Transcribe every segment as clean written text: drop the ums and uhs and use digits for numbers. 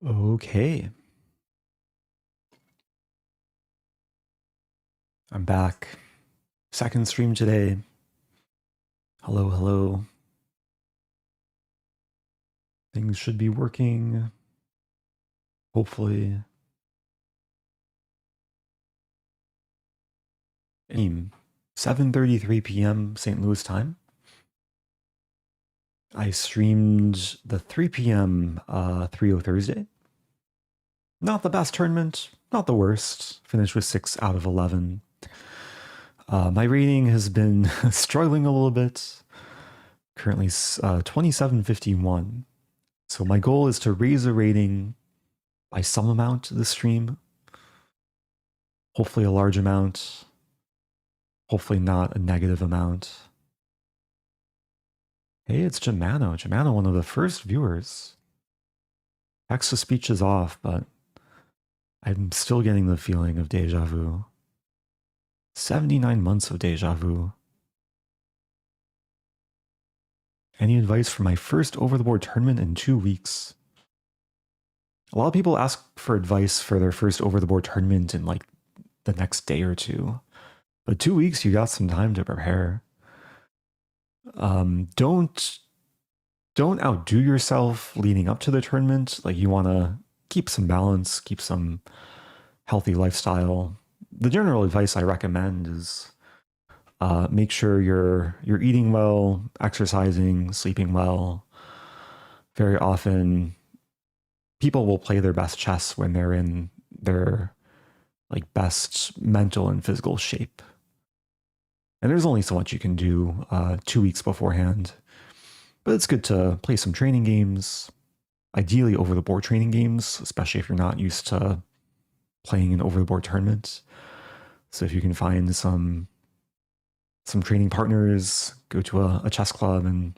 Okay. I'm back. Second stream today. Hello, hello. Things should be working. Hopefully. 7:33 p.m. St. Louis time. I streamed the 3 p.m. 3-0 Thursday. Not the best tournament, not the worst. Finished with 6 out of 11. My rating has been struggling a little bit. Currently 2751. So my goal is to raise the rating by some amount this stream. Hopefully a large amount. Hopefully not a negative amount. Hey, it's Germano. Germano, one of the first viewers. Text-to-speech is off, but I'm still getting the feeling of deja vu. 79 months of deja vu. Any advice for my first over-the-board tournament in 2 weeks? A lot of people ask for advice for their first over-the-board tournament in like the next day or two. But 2 weeks, you got some time to prepare. Don't outdo yourself leading up to the tournament. Like, you want to keep some balance, keep some healthy lifestyle. The general advice I recommend is make sure you're eating well, exercising, sleeping well. Very often, people will play their best chess when they're in their like best mental and physical shape. And there's only so much you can do 2 weeks beforehand. But it's good to play some training games, ideally over-the-board training games, especially if you're not used to playing an over-the-board tournament. So if you can find some training partners, go to a chess club and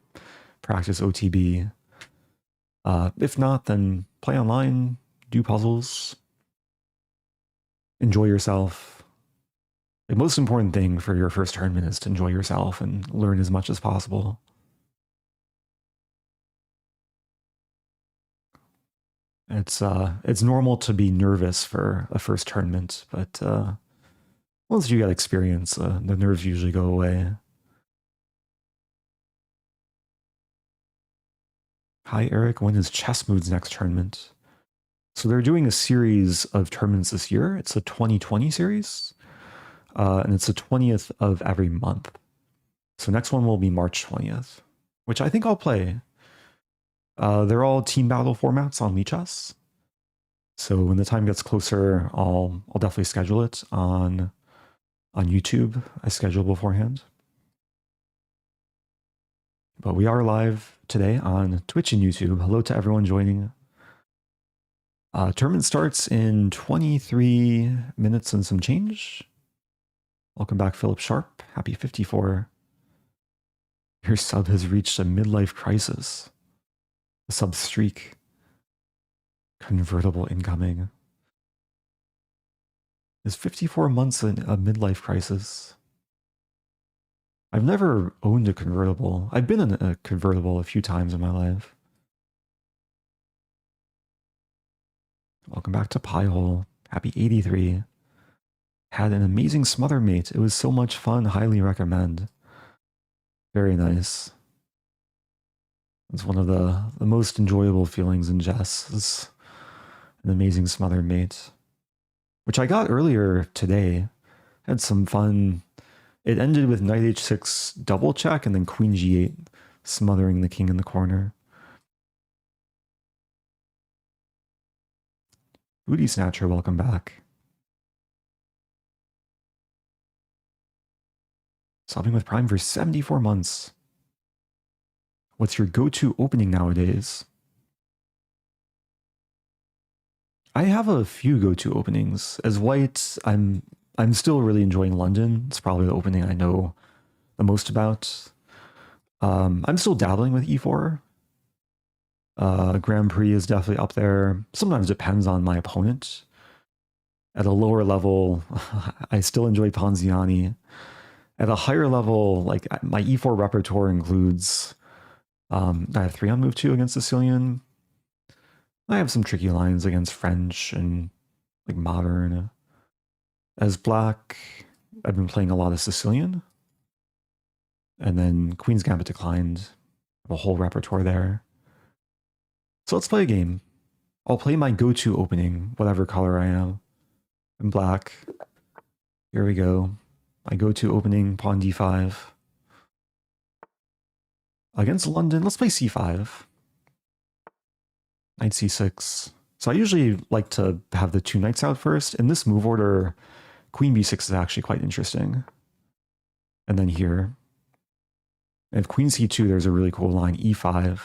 practice OTB. If not, then play online, do puzzles, enjoy yourself. The most important thing for your first tournament is to enjoy yourself and learn as much as possible. It's normal to be nervous for a first tournament, but once you get experience, the nerves usually go away. Hi, Eric. When is Chess Mood's next tournament? So they're doing a series of tournaments this year. It's a 2020 series, and it's the 20th of every month. So next one will be March 20th, which I think I'll play. They're all team battle formats on Lichess. So when the time gets closer, I'll definitely schedule it on YouTube. I schedule beforehand. But we are live today on Twitch and YouTube. Hello to everyone joining. Tournament starts in 23 minutes and some change. Welcome back, Philip Sharp. Happy 54. Your sub has reached a midlife crisis. A sub streak. Convertible incoming. Is 54 months a midlife crisis? I've never owned a convertible. I've been in a convertible a few times in my life. Welcome back to Piehole. Happy 83. Had an amazing smother mate. It was so much fun. Highly recommend. Very nice. It's one of the most enjoyable feelings in chess. Is an amazing smother mate, which I got earlier today. Had some fun. It ended with knight h6 double check and then queen g8 smothering the king in the corner. Booty Snatcher, welcome back. Subbing with Prime for 74 months. What's your go-to opening nowadays? I have a few go-to openings. As white, I'm still really enjoying London. It's probably the opening I know the most about. I'm still dabbling with e4. Grand Prix is definitely up there. Sometimes it depends on my opponent. At a lower level, I still enjoy Ponziani. At a higher level, like my e4 repertoire includes I have 3 on move 2 against Sicilian. I have some tricky lines against French and like modern. As black, I've been playing a lot of Sicilian. And then Queen's Gambit declined. I have a whole repertoire there. So let's play a game. I'll play my go-to opening, whatever color I am. I'm black. Here we go. My go-to opening, pawn d5. Against London, let's play c5. Knight c6. So I usually like to have the two knights out first. In this move order, queen b6 is actually quite interesting. And then here. If queen c2, there's a really cool line, e5,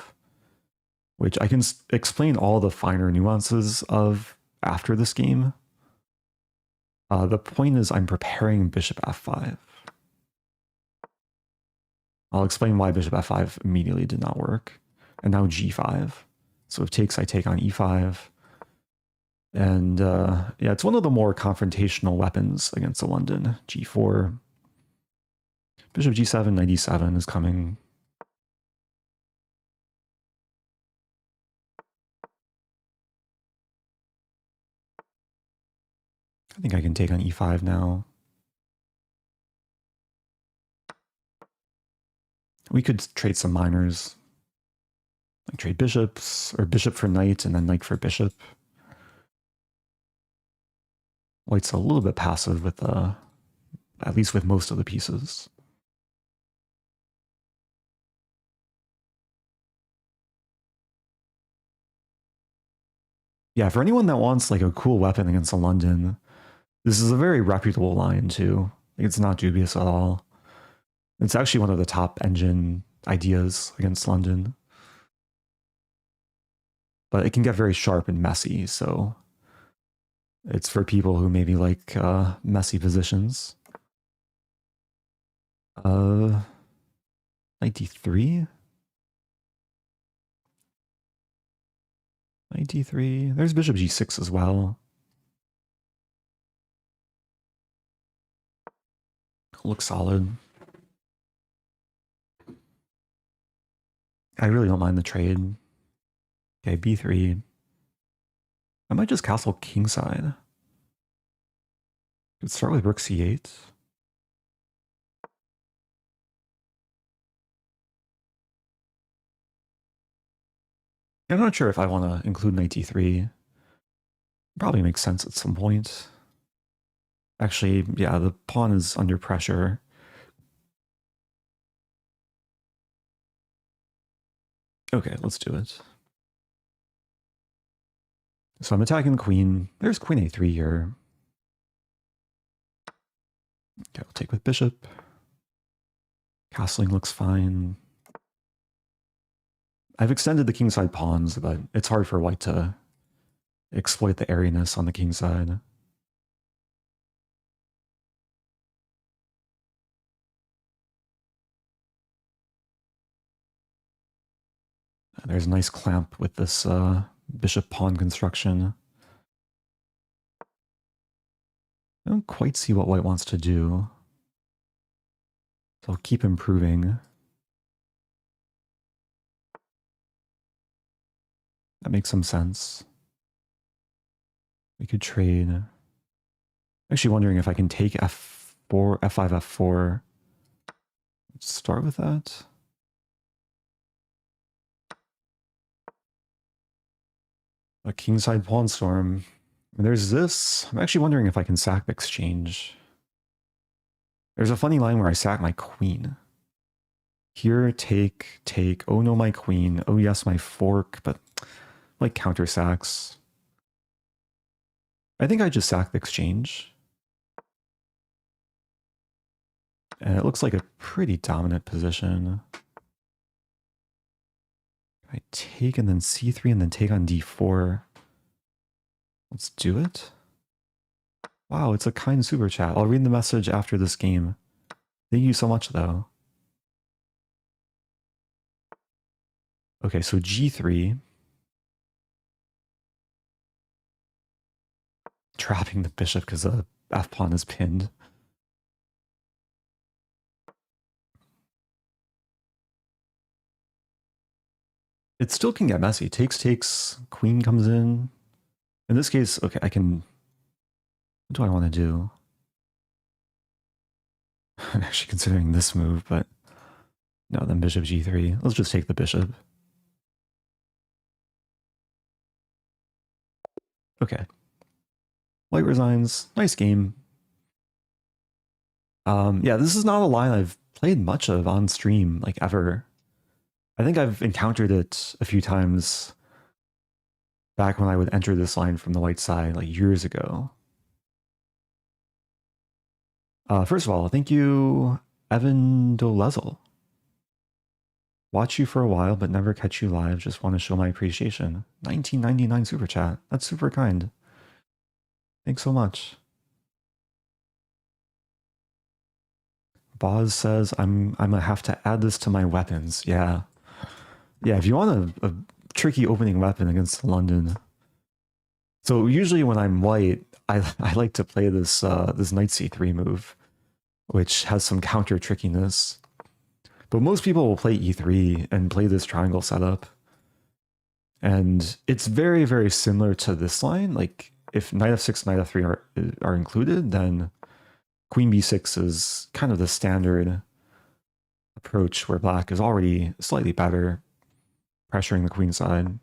which I can explain all the finer nuances of after this game. The point is I'm preparing bishop f5. I'll explain why bishop f5 immediately did not work. And now g5. So if takes, I take on e5. And yeah, it's one of the more confrontational weapons against the London. g4. Bishop g7, knight e7 is coming. I think I can take on e5 now. We could trade some minors. Like trade bishops, or bishop for knight, and then knight for bishop. White's a little bit passive with, at least with most of the pieces. Yeah, for anyone that wants like a cool weapon against a London, this is a very reputable line too. Like, it's not dubious at all. It's actually one of the top engine ideas against London. But it can get very sharp and messy, so it's for people who maybe like messy positions. Knight d3? Knight d3. There's bishop g6 as well. Looks solid. I really don't mind the trade. Okay, b3. I might just castle kingside. Could start with rook c8. I'm not sure if I want to include knight d3. Probably makes sense at some point. Actually, yeah, the pawn is under pressure. Okay, let's do it. So I'm attacking the queen. There's queen a3 here. Okay, I'll take with bishop. Castling looks fine. I've extended the kingside pawns, but it's hard for white to exploit the airiness on the kingside. There's a nice clamp with this bishop pawn construction. I don't quite see what white wants to do. So I'll keep improving. That makes some sense. We could trade. I'm actually wondering if I can take f4, f5, f4. Let's start with that. A kingside pawn storm. And there's this. I'm actually wondering if I can sack the exchange. There's a funny line where I sack my queen. Here, take, take. Oh no, my queen. Oh yes, my fork. But like counter sacks. I think I just sack the exchange. And it looks like a pretty dominant position. I take and then c3 and then take on d4. Let's do it. Wow, it's a kind super chat. I'll read the message after this game. Thank you so much, though. Okay, so g3. Trapping the bishop because the f-pawn is pinned. It still can get messy. Takes, queen comes in. In this case, okay, I can... What do I want to do? I'm actually considering this move, but... No, then bishop g3. Let's just take the bishop. Okay. White resigns. Nice game. Yeah, this is not a line I've played much of on stream, like ever. I think I've encountered it a few times back when I would enter this line from the white side, like years ago. First of all, thank you, Evan Dolezel. Watch you for a while, but never catch you live. Just want to show my appreciation. 1999 super chat. That's super kind. Thanks so much. Boz says, I'm gonna have to add this to my weapons. Yeah. Yeah, if you want a tricky opening weapon against London. So usually when I'm white, I like to play this this knight c3 move, which has some counter trickiness. But most people will play e3 and play this triangle setup. And it's very, very similar to this line. Like if knight f6, knight f3 are included, then queen b6 is kind of the standard approach where black is already slightly better, pressuring the queen side.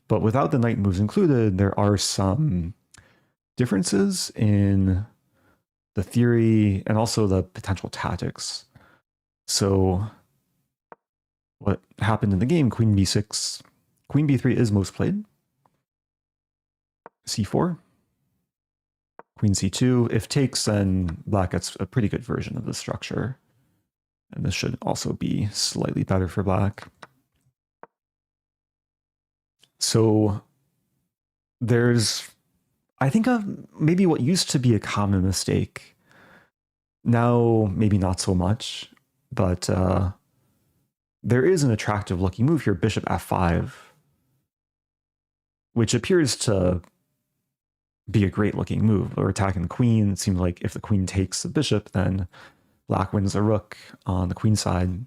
But without the knight moves included, there are some differences in the theory and also the potential tactics. So what happened in the game, queen b6, queen b3 is most played. c4, queen c2. If takes, then black gets a pretty good version of the structure. And this should also be slightly better for black. So there's, I think, maybe what used to be a common mistake. Now, maybe not so much, but there is an attractive looking move here, bishop f5, which appears to be a great looking move. We're attacking the queen. It seems like if the queen takes the bishop, then black wins the rook on the queen side.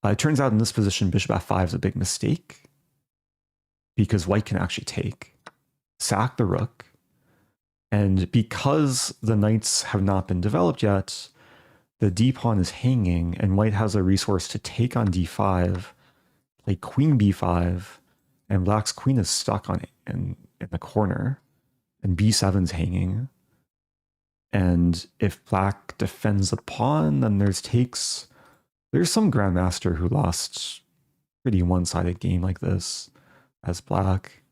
It turns out in this position, bishop f5 is a big mistake because white can actually take, sack the rook. And because the knights have not been developed yet, the d-pawn is hanging and white has a resource to take on d5, play queen b5, and black's queen is stuck on in the corner, and b7's hanging. And if black defends the pawn, then there's takes. There's some grandmaster who lost pretty one-sided game like this as black.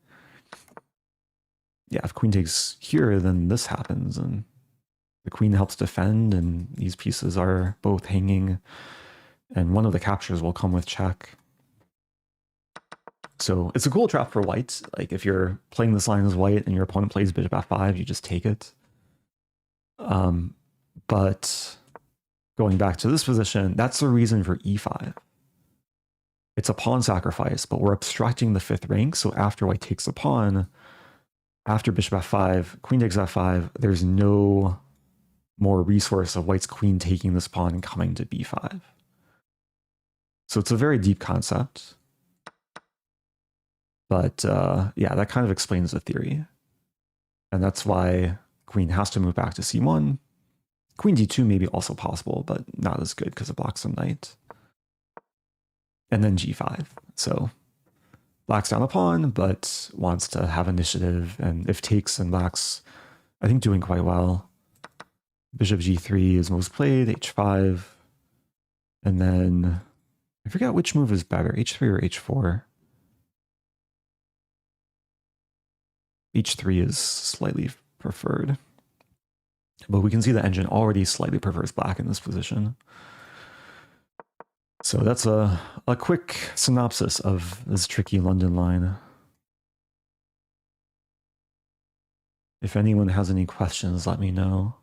Yeah, if queen takes here, then this happens, and the queen helps defend, and these pieces are both hanging, and one of the captures will come with check. So it's a cool trap for white. Like if you're playing this line as white and your opponent plays bishop f5, you just take it. But going back to this position, that's the reason for e5. It's a pawn sacrifice, but we're obstructing the fifth rank. So after white takes the pawn, after bishop f5, queen takes f5, there's no more resource of white's queen taking this pawn and coming to b5. So it's a very deep concept. But yeah, that kind of explains the theory. And that's why queen has to move back to c1. Queen d2 may be also possible, but not as good because it blocks the knight. And then g5. So black's down a pawn, but wants to have initiative. And if takes, then black's, I think, doing quite well. Bishop g3 is most played, h5. And then I forget which move is better, h3 or h4. h3 is slightly preferred. But we can see the engine already slightly prefers black in this position. So that's a quick synopsis of this tricky London line. If anyone has any questions, let me know.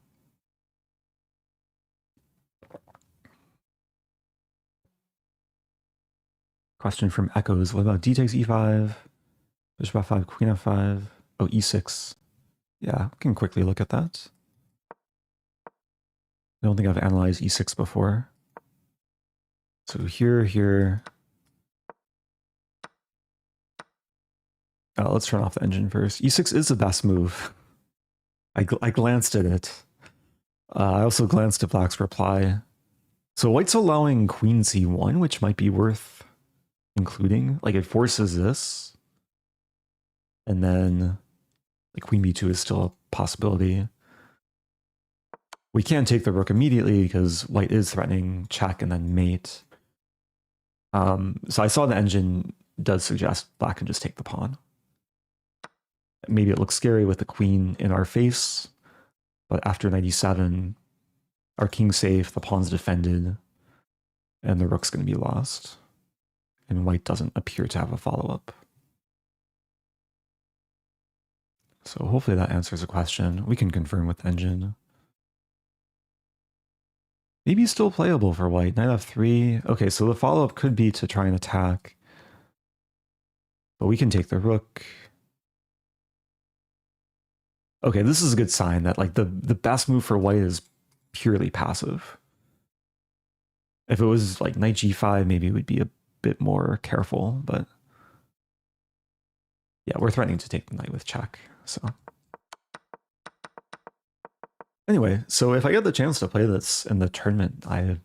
Question from Echoes. What about d takes e5, bishop f5, queen f5? Oh, e6. Yeah, we can quickly look at that. I don't think I've analyzed e6 before. So here, Let's turn off the engine first. E6 is the best move. I glanced at it. I also glanced at Black's reply. So White's allowing Queen C1, which might be worth including. Like, it forces this. And then like Queen B2 is still a possibility. We can't take the rook immediately because White is threatening check and then mate. So I saw the engine does suggest Black can just take the pawn. Maybe it looks scary with the queen in our face, but after 97, our king's safe, the pawn's defended, and the rook's going to be lost. And White doesn't appear to have a follow-up. So hopefully that answers the question. We can confirm with the engine. Maybe still playable for White. Knight f3. Okay, so the follow-up could be to try and attack. But we can take the rook. Okay, this is a good sign that like the best move for White is purely passive. If it was like knight g5, maybe we'd be a bit more careful, but yeah, we're threatening to take the knight with check, so. Anyway, so if I get the chance to play this in the tournament, I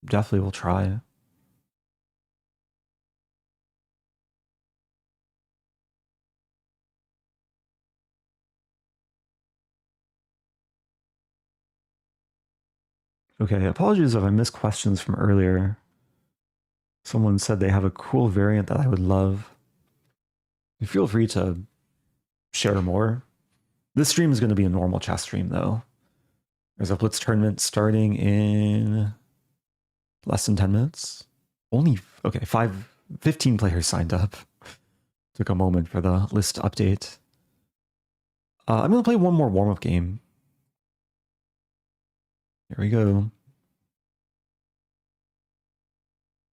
definitely will try. Okay, apologies if I missed questions from earlier. Someone said they have a cool variant that I would love. Feel free to share more. This stream is going to be a normal chess stream, though. There's a Blitz tournament starting in less than 10 minutes. Only, okay, 15 players signed up. Took a moment for the list update. I'm going to play one more warm-up game. Here we go.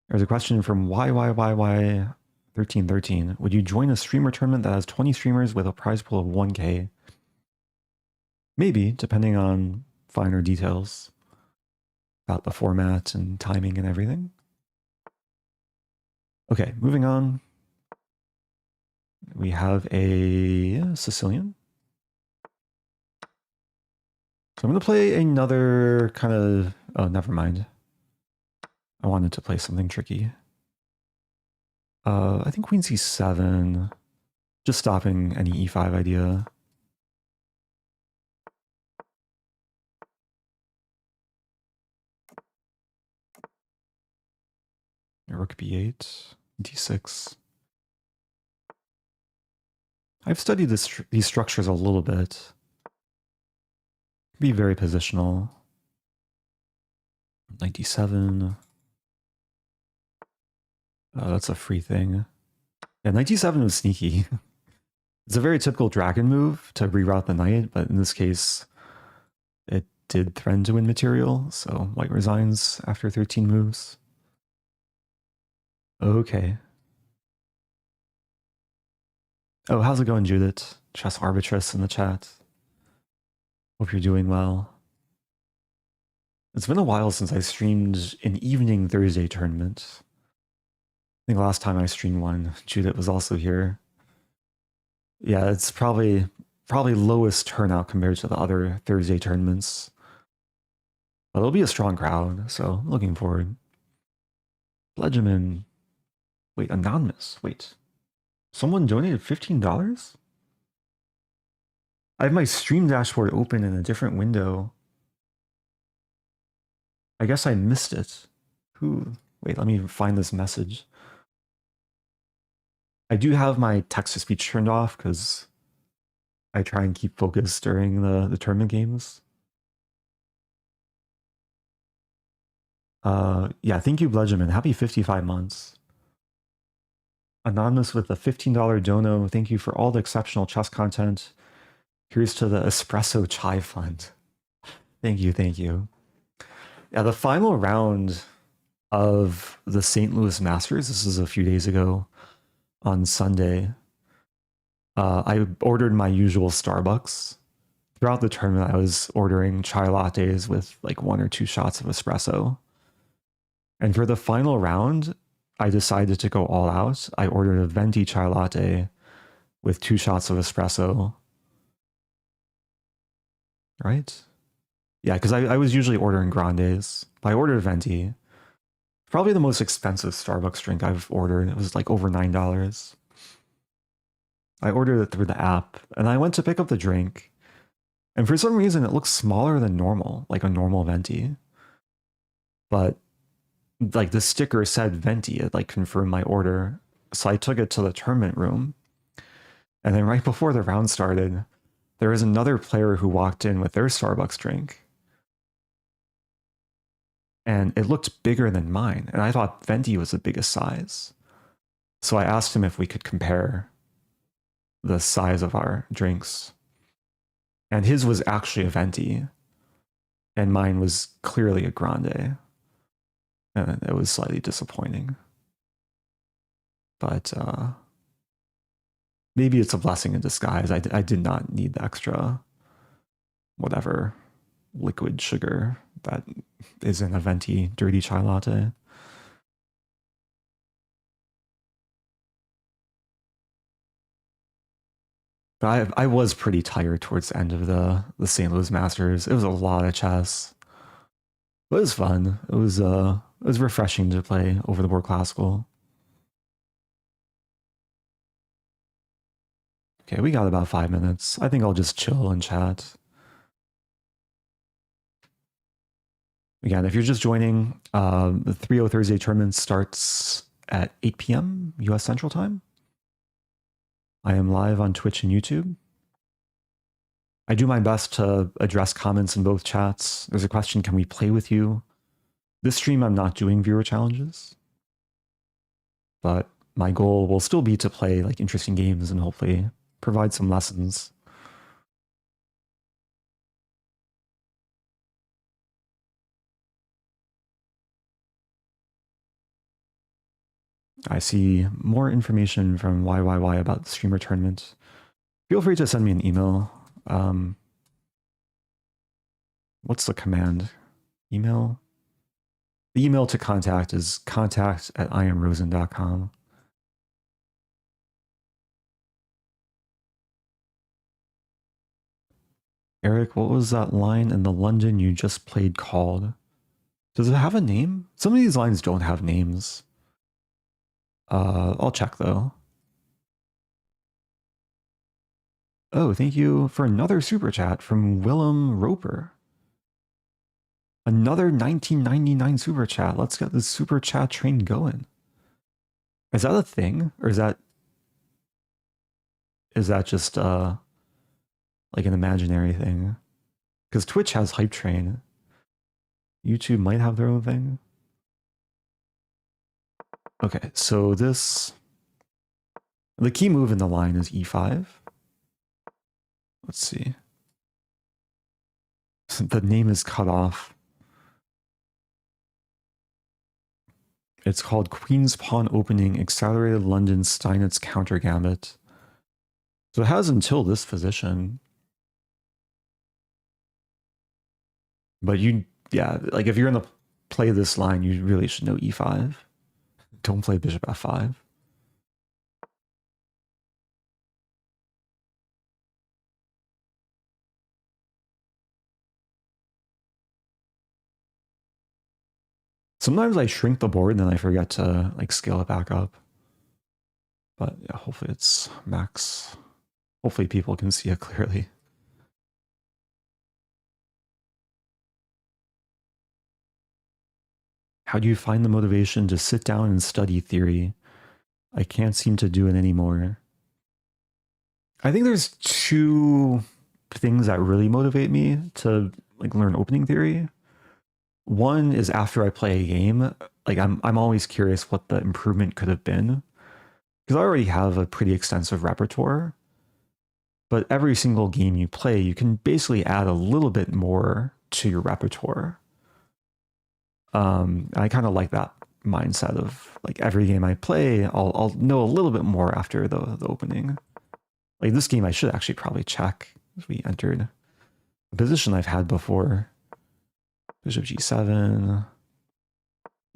There's a question from YYYY1313. Would you join a streamer tournament that has 20 streamers with a prize pool of 1K? Maybe, depending on finer details about the format and timing and everything. Okay, moving on. We have a Sicilian. So I'm going to play another kind of... Oh, never mind. I wanted to play something tricky. I think Queen C7. Just stopping any E5 idea. Rook B8, D6. I've studied these structures a little bit. Be very positional. Knight D7. That's a free thing. Yeah, Knight D7 was sneaky. It's a very typical dragon move to reroute the knight, but in this case, it did threaten to win material, so White resigns after 13 moves. Okay. Oh, how's it going, Judith? Chess Arbitress in the chat. Hope you're doing well. It's been a while since I streamed an evening Thursday tournament. I think last time I streamed one, Judith was also here. Yeah, it's probably lowest turnout compared to the other Thursday tournaments. But it'll be a strong crowd, so looking forward. Legiman. Wait, anonymous. Wait. Someone donated $15? I have my stream dashboard open in a different window. I guess I missed it. Who? Wait, let me find this message. I do have my text-to-speech turned off because I try and keep focused during the tournament games. Yeah, thank you, Bledgeman. Happy 55 months. Anonymous with a $15 dono. Thank you for all the exceptional chess content. Here's to the Espresso Chai Fund. Thank you, thank you. Yeah, the final round of the St. Louis Masters, this is a few days ago on Sunday. I ordered my usual Starbucks. Throughout the tournament, I was ordering chai lattes with like 1 or 2 shots of espresso. And for the final round, I decided to go all out. I ordered a venti chai latte with 2 shots of espresso. Right? Yeah, because I was usually ordering grandes. But I ordered venti. Probably the most expensive Starbucks drink I've ordered. It was like over $9. I ordered it through the app, and I went to pick up the drink, and for some reason it looks smaller than normal, like a normal venti. But like the sticker said venti, it like confirmed my order. So I took it to the tournament room, and then right before the round started, there was another player who walked in with their Starbucks drink, and it looked bigger than mine, and I thought venti was the biggest size. So I asked him if we could compare the size of our drinks, and his was actually a venti, and mine was clearly a grande, and it was slightly disappointing. But maybe it's a blessing in disguise. I did not need the extra whatever liquid sugar that is in a venti dirty chai latte. But I was pretty tired towards the end of the St. Louis Masters. It was a lot of chess. But it was fun. It was refreshing to play over the World Classical. Okay, we got about 5 minutes. I think I'll just chill and chat. Again, if you're just joining, the 3-0 Thursday tournament starts at 8 p.m. US Central Time. I am live on Twitch and YouTube. I do my best to address comments in both chats. There's a question, can we play with you? This stream, I'm not doing viewer challenges. But my goal will still be to play like interesting games and hopefully provide some lessons. I see more information from YYY about the streamer tournament. Feel free to send me an email. What's the command? Email? The email to contact is contact@iamrosen.com. Eric, what was that line in the London you just played called? Does it have a name? Some of these lines don't have names. I'll check though. Oh, thank you for another super chat from Willem Roper. Another 1999 super chat. Let's get the super chat train going. Is that a thing? Or is that just like an imaginary thing? Because Twitch has Hype Train. YouTube might have their own thing. Okay, so the key move in the line is e5. Let's see. The name is cut off. It's called Queen's Pawn Opening Accelerated London Steinitz Counter Gambit. So it has until this position. But like if you're going to play this line, you really should know e5. Don't play bishop f5. Sometimes I shrink the board and then I forget to like scale it back up. But yeah, hopefully it's max. Hopefully people can see it clearly. How do you find the motivation to sit down and study theory? I can't seem to do it anymore. I think there's 2 things that really motivate me to like learn opening theory. One is after I play a game, like I'm always curious what the improvement could have been, because I already have a pretty extensive repertoire. But every single game you play, you can basically add a little bit more to your repertoire. I kind of like that mindset of like every game I play, I'll know a little bit more after the opening. Like this game, I should actually probably check if we entered a position I've had before. Bishop g7.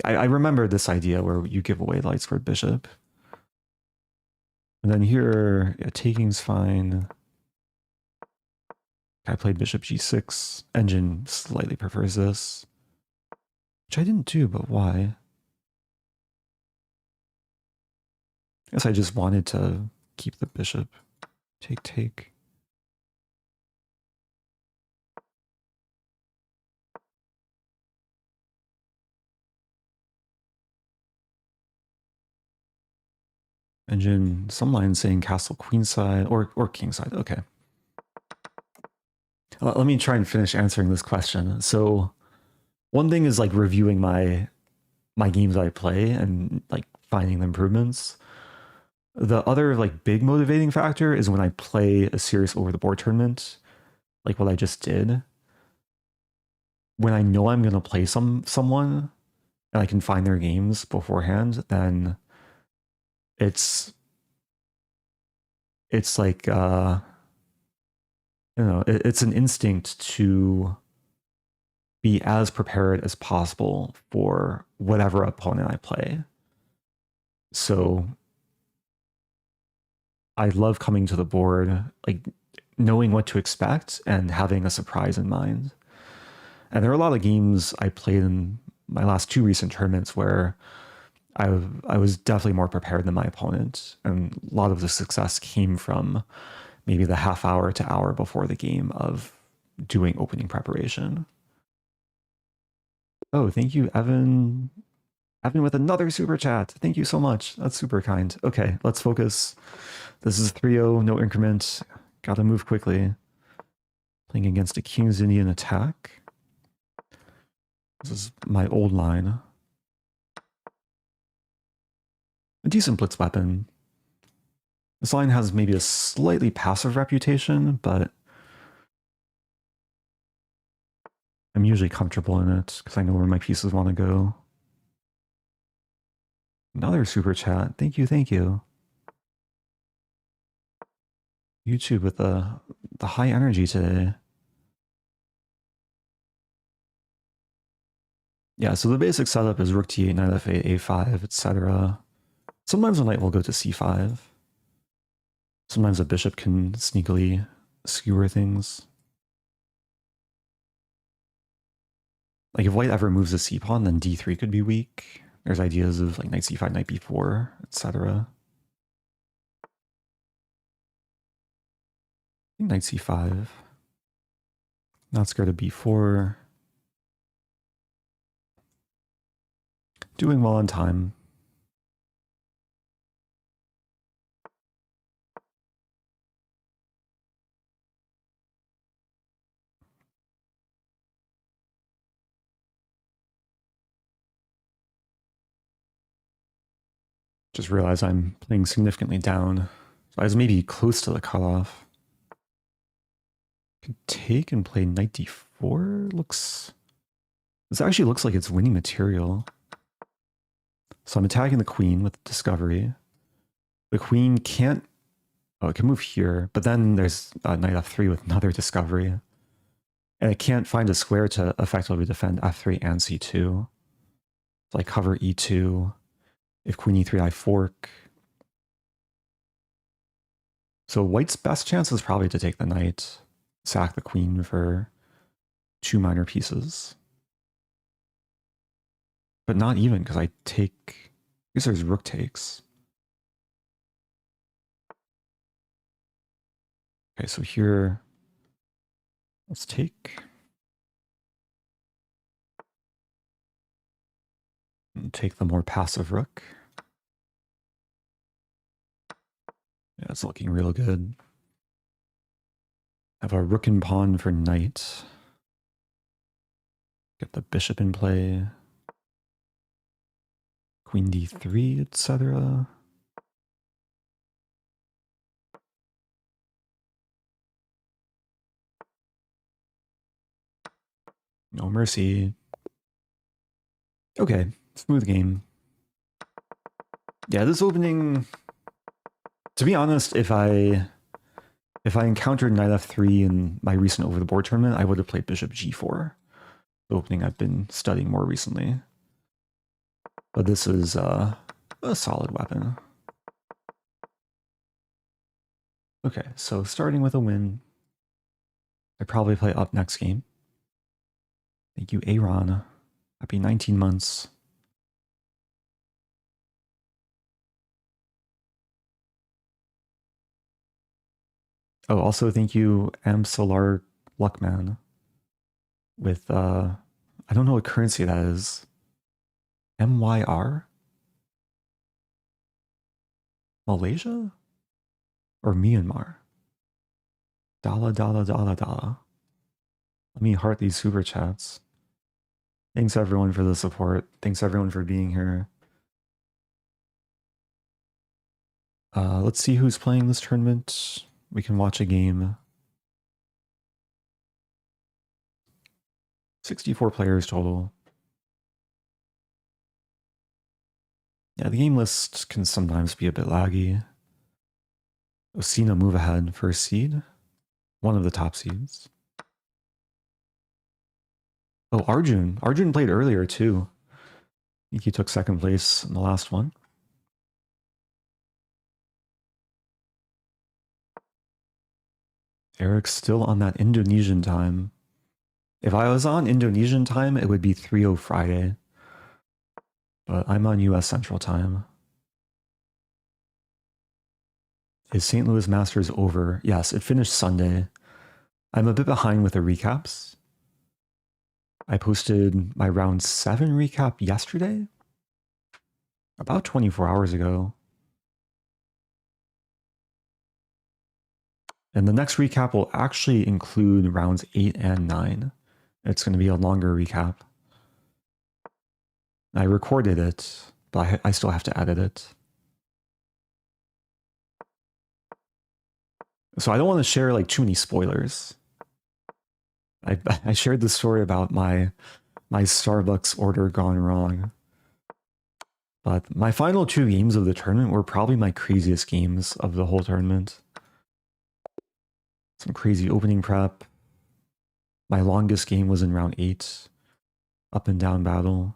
I remember this idea where you give away light squared bishop. And then here, yeah, taking's fine. I played bishop g6. Engine slightly prefers this. Which I didn't do, but why? I guess I just wanted to keep the bishop. Take, take. Engine, some line saying castle queenside or kingside. Okay. Let me try and finish answering this question. So one thing is like reviewing my games I play and like finding the improvements. The other like big motivating factor is when I play a serious over the board tournament, like what I just did. When I know I'm gonna play someone and I can find their games beforehand, then it's like it's an instinct to be as prepared as possible for whatever opponent I play. So I love coming to the board, like knowing what to expect and having a surprise in mind. And there are a lot of games I played in my last two recent tournaments where I was definitely more prepared than my opponent. And a lot of the success came from maybe the half hour to hour before the game of doing opening preparation. Oh, thank you, Evan. Evan with another super chat. Thank you so much. That's super kind. Okay, let's focus. This is 3-0, no increment. Gotta move quickly. Playing against a King's Indian attack. This is my old line. A decent blitz weapon. This line has maybe a slightly passive reputation, but I'm usually comfortable in it because I know where my pieces want to go. Another super chat. Thank you, thank you. YouTube with the high energy today. Yeah, so the basic setup is rook t8, knight f8, a5, etc. Sometimes a knight will go to c5. Sometimes a bishop can sneakily skewer things. Like if white ever moves a c-pawn, then d3 could be weak. There's ideas of like knight c5, knight b4, etc. Knight c5. Not scared of b4. Doing well on time. Just realized I'm playing significantly down. So I was maybe close to the cutoff. Could take and play knight d4. This actually looks like it's winning material. So I'm attacking the queen with discovery. The queen can't... Oh, it can move here, but then there's knight f3 with another discovery. And it can't find a square to effectively defend f3 and c2. So I cover e2. If queen e3, I fork. So white's best chance is probably to take the knight, sack the queen for 2 minor pieces. But not even, because I take... I guess there's rook takes. Okay, so here... Let's take... And take the more passive rook. Yeah, it's looking real good. Have a rook and pawn for knight. Get the bishop in play. Queen d3, etc. No mercy. Okay, smooth game. Yeah, this opening... To be honest, if I encountered knight f3 in my recent over the board tournament, I would have played bishop g4. The opening I've been studying more recently. But this is a solid weapon. Okay, so starting with a win. I probably play up next game. Thank you, Aaron. Happy 19 months. Oh, also thank you, M Solar Luckman. With I don't know what currency that is. MYR? Malaysia? Or Myanmar? Dala dala dala dala. Let me heart these super chats. Thanks everyone for the support. Thanks everyone for being here. Let's see who's playing this tournament. We can watch a game. 64 players total. Yeah, the game list can sometimes be a bit laggy. Sina Movahed first seed. One of the top seeds. Oh, Arjun. Arjun played earlier too. I think he took second place in the last one. Eric's still on that Indonesian time. If I was on Indonesian time, it would be 3:00 Friday. But I'm on US Central Time. Is St. Louis Masters over? Yes, it finished Sunday. I'm a bit behind with the recaps. I posted my round 7 recap yesterday, about 24 hours ago. And the next recap will actually include rounds 8 and 9. It's going to be a longer recap. I recorded it, but I still have to edit it. So I don't want to share like too many spoilers. I shared the story about my Starbucks order gone wrong. But my final 2 games of the tournament were probably my craziest games of the whole tournament. Some crazy opening prep. My longest game was in round 8. Up and down battle.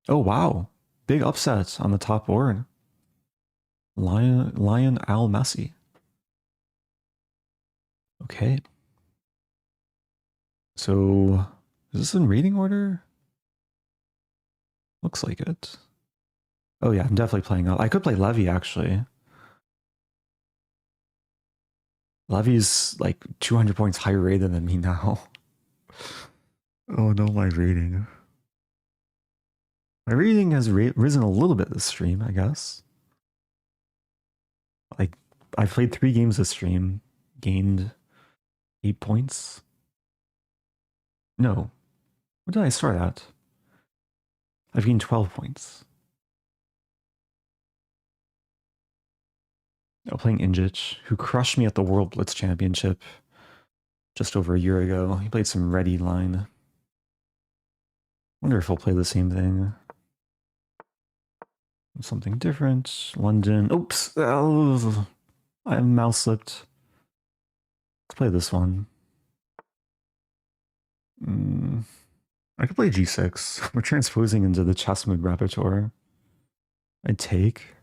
Oh wow. Big upset on the top board. Lion Al Messi. Okay. So, is this in rating order? Looks like it. Oh yeah, I'm definitely playing up. I could play Levy actually. Levy's like 200 points higher rated than me now. Oh no, my rating. My rating has risen a little bit this stream, I guess. Like, I played 3 games this stream, gained 8 points. No. What did I start at? I've gained 12 points. Oh, playing Indjic, who crushed me at the World Blitz Championship just over a year ago. He played some ready line. Wonder if he'll play the same thing. Something different. London. Oops. Oh, I mouse slipped. Let's play this one. I could play G6. We're transposing into the chess move repertoire. I'd take.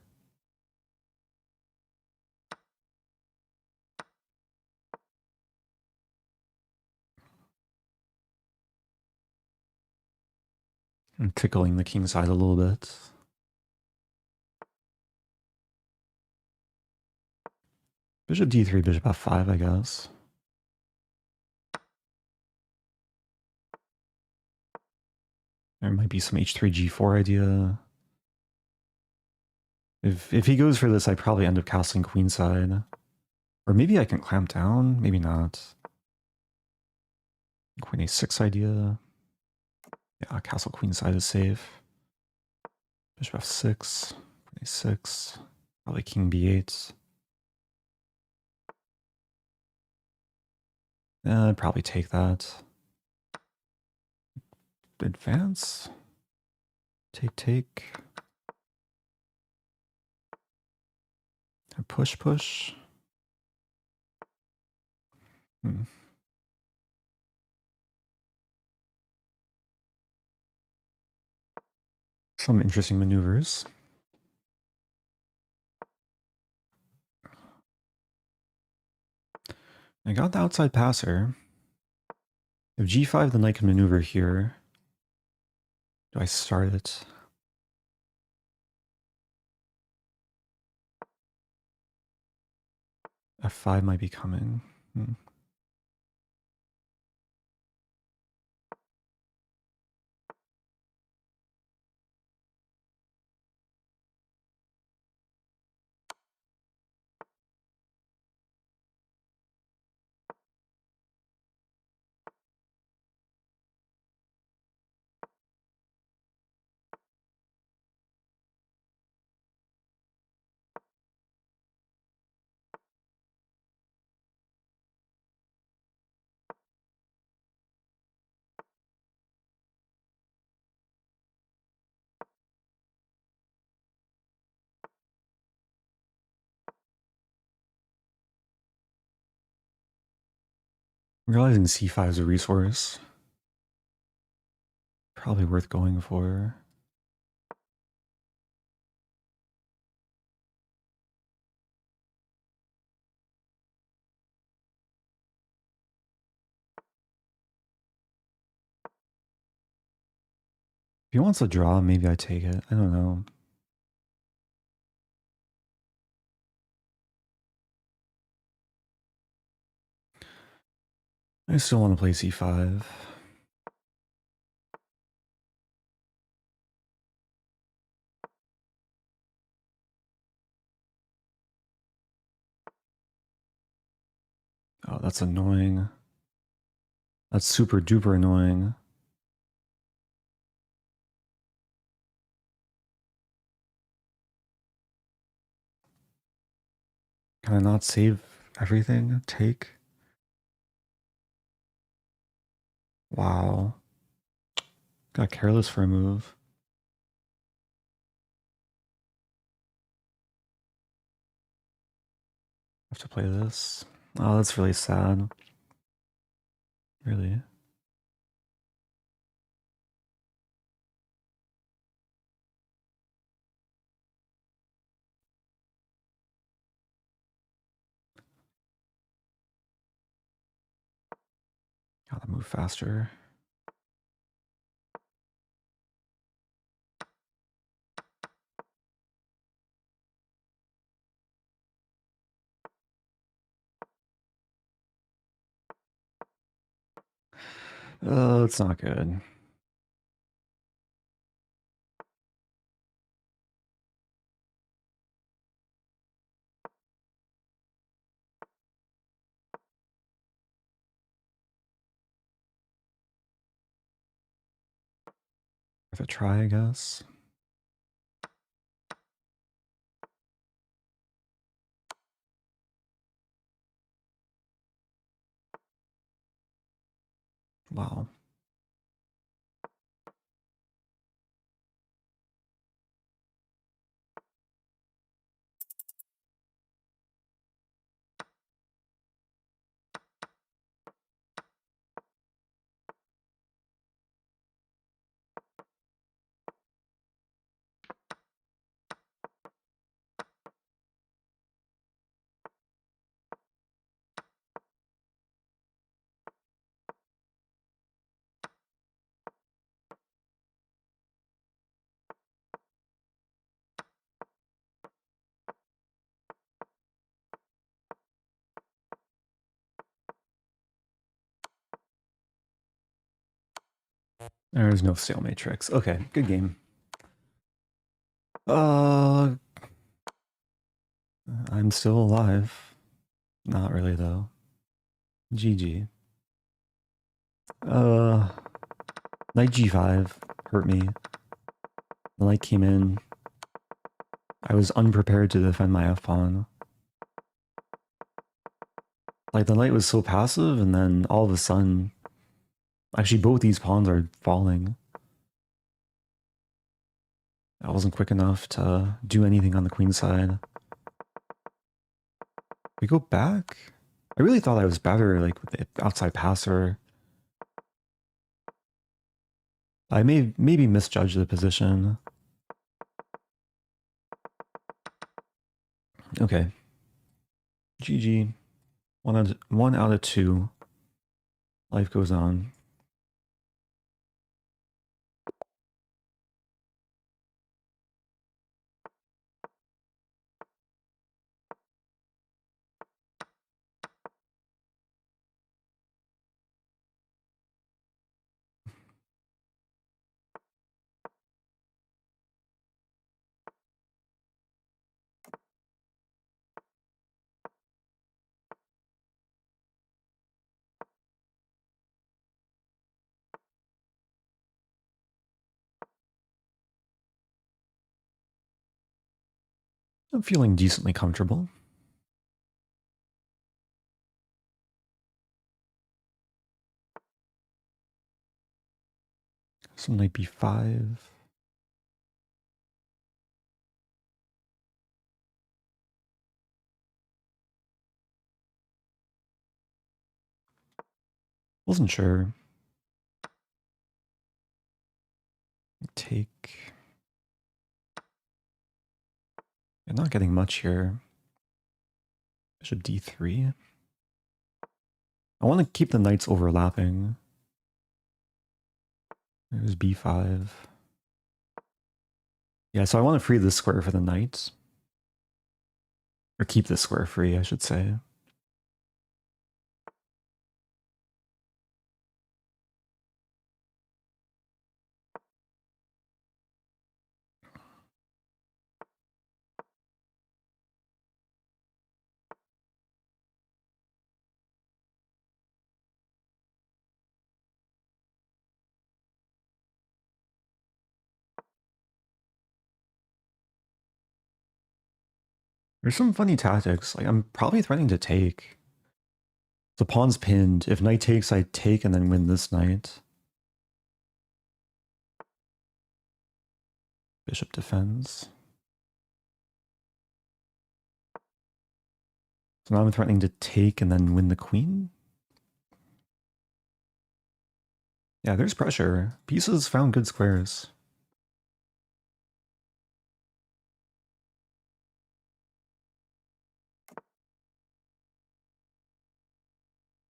I'm tickling the king side a little bit. Bishop d3, bishop f5, I guess. There might be some h3, g4 idea. If he goes for this, I probably end up castling queenside. Or maybe I can clamp down, maybe not. Queen a6 idea. Yeah, castle queenside is safe. Bishop f6, queen a6, probably king b8. I'd probably take that. Advance. Take. Push. Some interesting maneuvers. I got the outside passer. If g5, the knight can maneuver here. Do I start it? f5 might be coming. Realizing c5 is a resource. Probably worth going for. If he wants a draw, maybe I take it. I don't know. I still want to play c5. Oh, that's annoying. That's super duper annoying. Can I not save everything? Take? Wow. Got careless for a move. Have to play this. Oh, that's really sad. Really? Gotta move faster. Oh, it's not good. Worth a try, I guess. Wow. There's no stalemate tricks. Okay, good game. I'm still alive. Not really though. GG. Knight g5 hurt me. The knight came in. I was unprepared to defend my f-pawn. Like, the knight was so passive, and then all of a sudden... Actually, both these pawns are falling. I wasn't quick enough to do anything on the queen side. We go back? I really thought I was better, like, with the outside passer. I maybe misjudged the position. Okay. GG. One out of two. Life goes on. I'm feeling decently comfortable. Some knight b5. Wasn't sure. Take. I'm not getting much here. Bishop d3. I want to keep the knights overlapping. There's b5. Yeah, so I want to free this square for the knight. Or keep this square free, I should say. There's some funny tactics. Like, I'm probably threatening to take. The pawn's pinned. If knight takes, I take and then win this knight. Bishop defends. So now I'm threatening to take and then win the queen. Yeah, there's pressure. Pieces found good squares.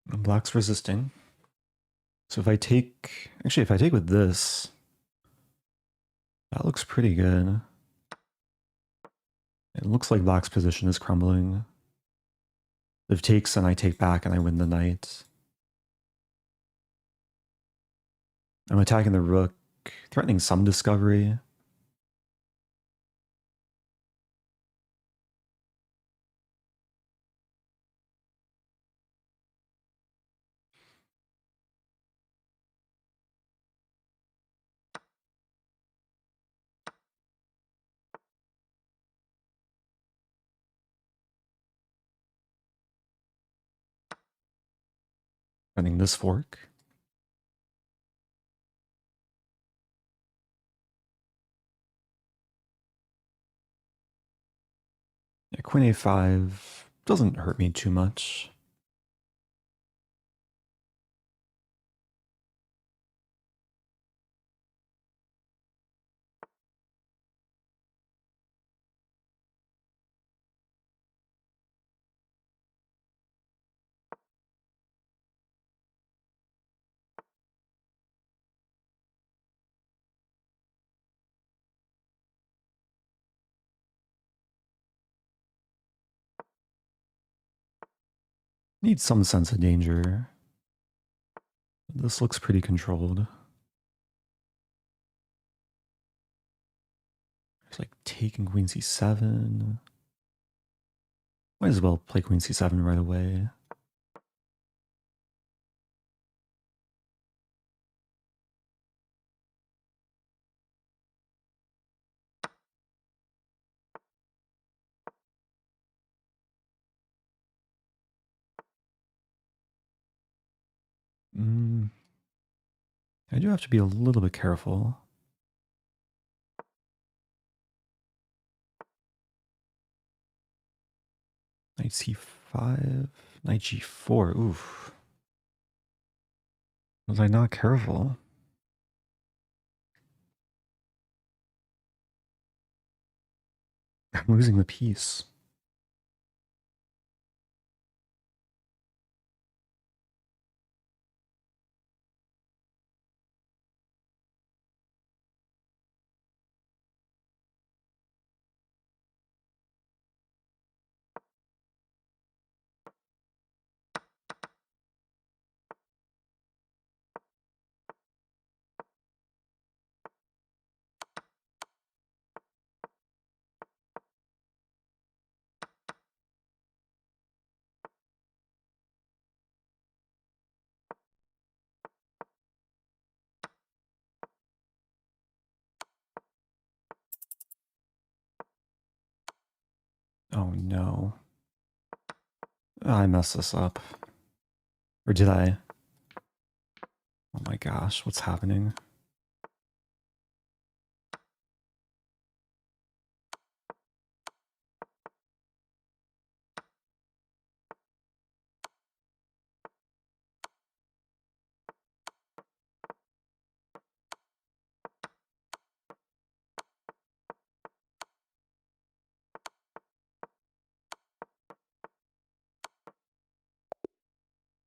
And black's resisting. So if I take... Actually, if I take with this, that looks pretty good. It looks like black's position is crumbling. If takes, then I take back and I win the knight. I'm attacking the rook, threatening some discovery. Threatening this fork. Yeah, queen a5 doesn't hurt me too much. Need some sense of danger. This looks pretty controlled. It's like taking queen c7. Might as well play queen c7 right away. I do have to be a little bit careful. Knight c5, knight g4. Oof. Was I not careful? I'm losing the piece. no. I messed this up. Or did I? Oh my gosh, what's happening?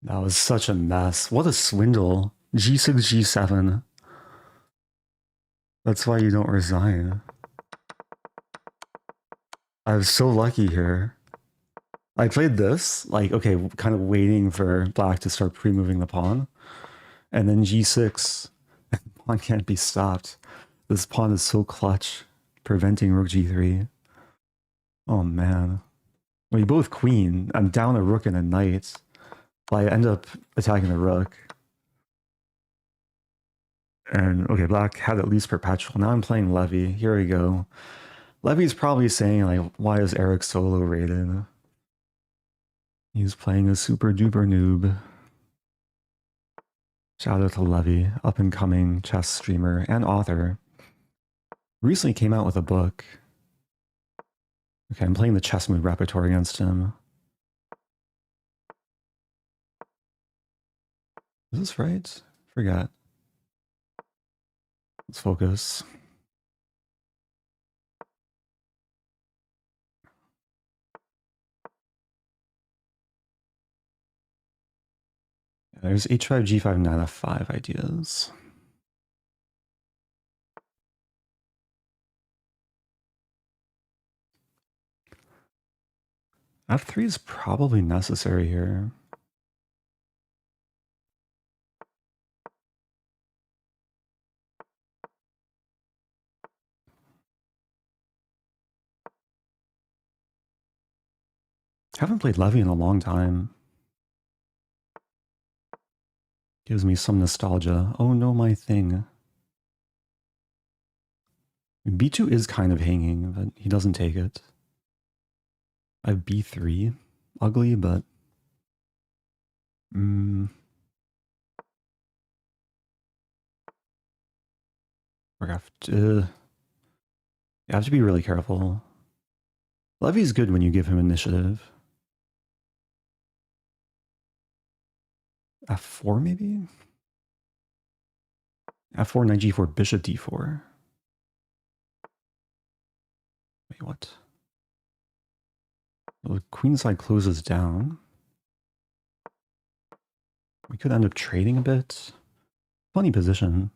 That was such a mess. What a swindle. G6, G7. That's why you don't resign. I was so lucky here. I played this, like, okay, kind of waiting for black to start pre-moving the pawn. And then G6. Pawn can't be stopped. This pawn is so clutch, preventing rook G3. Oh man. Well, you both queen. I'm down a rook and a knight. I end up attacking the rook. And okay, black had at least perpetual. Now I'm playing Levy. Here we go. Levy's probably saying, like, why is Eric solo rated? He's playing a super duper noob. Shout out to Levy, up and coming chess streamer and author. Recently came out with a book. Okay, I'm playing the chess move repertoire against him. Is this right? Forgot. Let's focus. There's h5, g5, knight f5 ideas. f3 is probably necessary here. Haven't played Levy in a long time. Gives me some nostalgia. Oh no, my thing. b2 is kind of hanging, but he doesn't take it. I have b3. Ugly, but... You have to be really careful. Levy's good when you give him initiative. f4 maybe? f4, knight g4, bishop d4. Wait, what? Well, the queen side closes down. We could end up trading a bit. Funny position.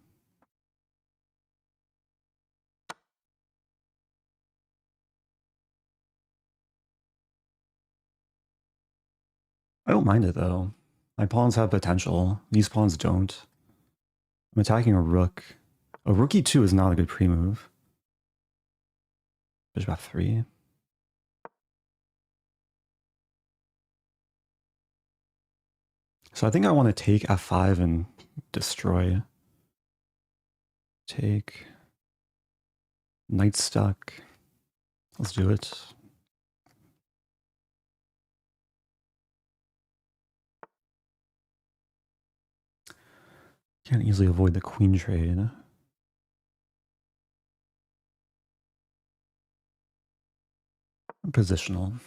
I don't mind it though. My pawns have potential. These pawns don't. I'm attacking a rook. A rook e2 is not a good pre-move. Bishop f3. So I think I want to take f5 and destroy. Take. Knight stuck. Let's do it. Can't easily avoid the queen trade. Positional.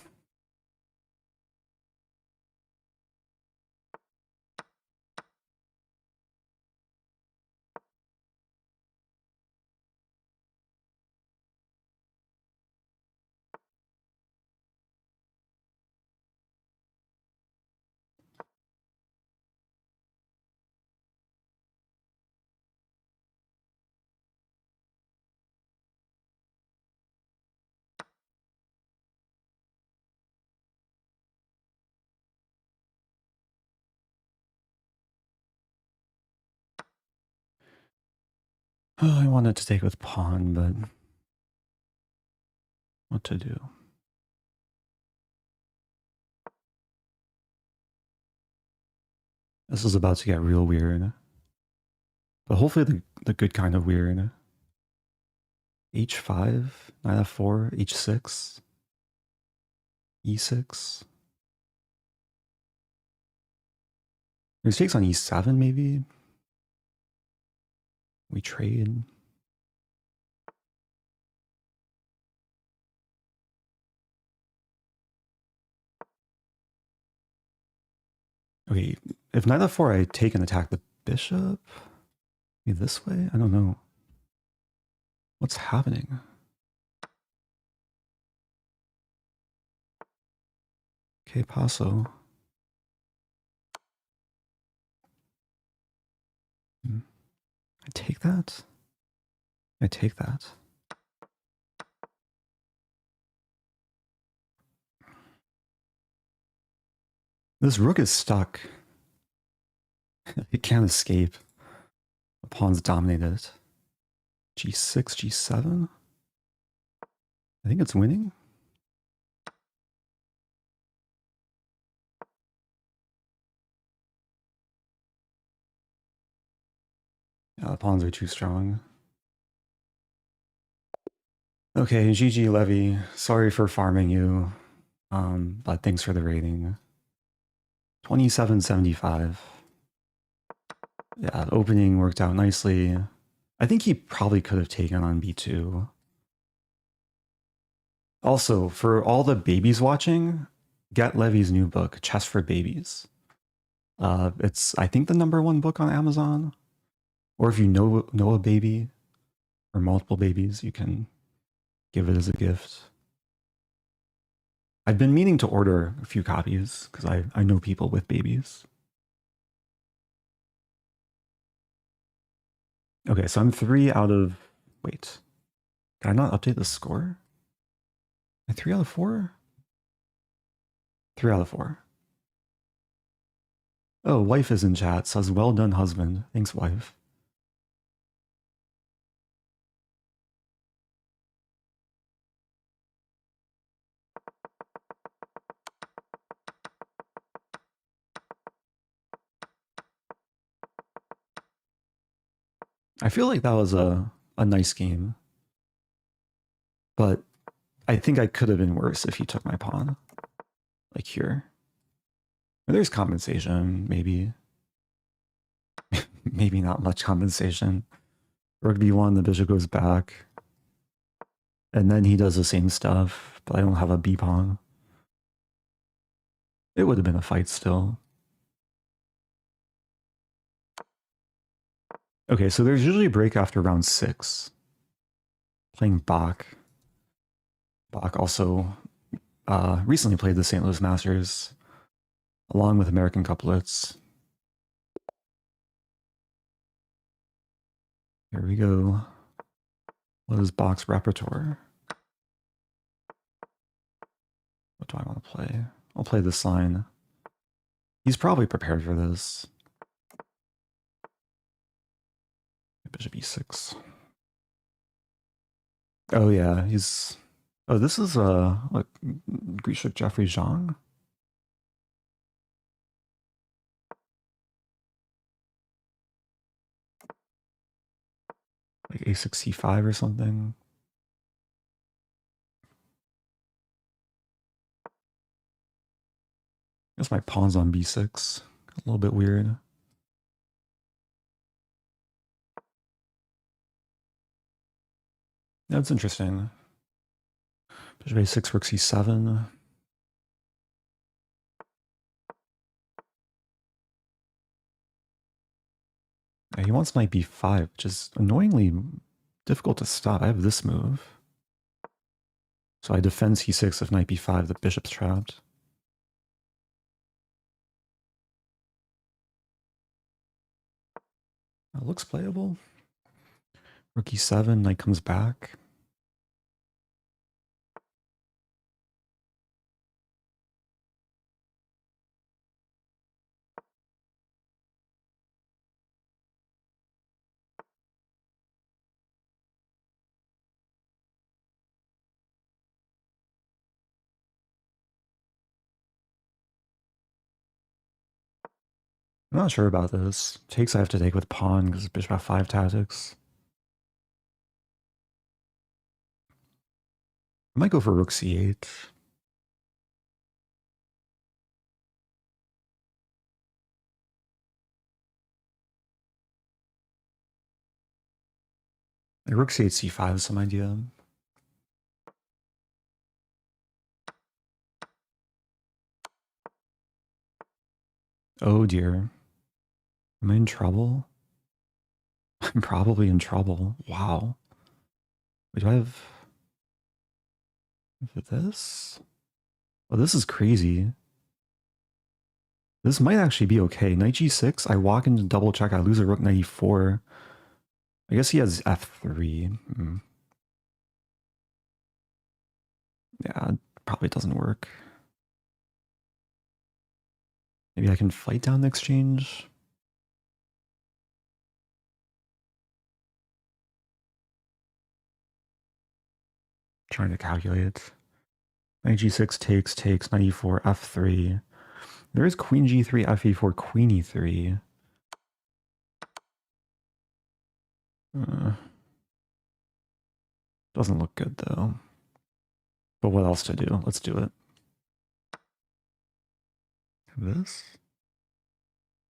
Oh, I wanted to take with pawn, but what to do? This is about to get real weird. But hopefully the good kind of weird. h5, knight f4, h6. e6. There's takes on e7 maybe. We trade. Okay, if knight f4, I take and attack the bishop. Maybe this way? I don't know. What's happening? Okay, passo. I take that? I take that. This rook is stuck. It can't escape. The pawn's dominated. G6, G7? I think it's winning. Yeah, the pawns are too strong. Okay, GG Levy. Sorry for farming you. But thanks for the rating. 2775. Yeah, the opening worked out nicely. I think he probably could have taken on b2. Also, for all the babies watching, get Levy's new book, Chess for Babies. It's, I think, the #1 book on Amazon. Or if you know a baby or multiple babies, you can give it as a gift. I've been meaning to order a few copies because I know people with babies. Okay, so I'm 3 out of... Wait. Can I not update the score? Am I 3 out of 4? 3 out of 4. Oh, wife is in chat. Says, well done, husband. Thanks, wife. I feel like that was a nice game. But I think I could have been worse if he took my pawn. Like here. There's compensation, maybe. Maybe not much compensation. Rook b1, the bishop goes back. And then he does the same stuff, but I don't have a b pawn. It would have been a fight still. Okay, so there's usually a break after round 6. Playing Bach. Bach also recently played the St. Louis Masters, along with American couplets. Here we go. What is Bach's repertoire? What do I want to play? I'll play this line. He's probably prepared for this. Bishop e6. Oh yeah, he's... Oh, this is like Grishik Jeffrey Zhang? Like a6 c5 or something. I guess my pawn's on b6. A little bit weird. That's interesting. Bishop a6, rook c7. Yeah, he wants knight b5, which is annoyingly difficult to stop. I have this move. So I defend c6 if knight b5, the bishop's trapped. That looks playable. Rook e7, knight comes back. I'm not sure about this. Takes I have to take with pawn because bishop f5 tactics. I might go for rook c8. Rook c8 c5 is some idea. Oh dear. Am I in trouble? I'm probably in trouble. Wow. Wait, do I have this? Oh, this is crazy. This might actually be okay. Knight g6, I walk into double check, I lose a rook knight e4. I guess he has f3. Yeah, probably doesn't work. Maybe I can fight down the exchange. Trying to calculate. Knight g6 takes, knight e4, f3. There is queen g3, f4, queen e3. Doesn't look good though. But what else to do? Let's do it. This?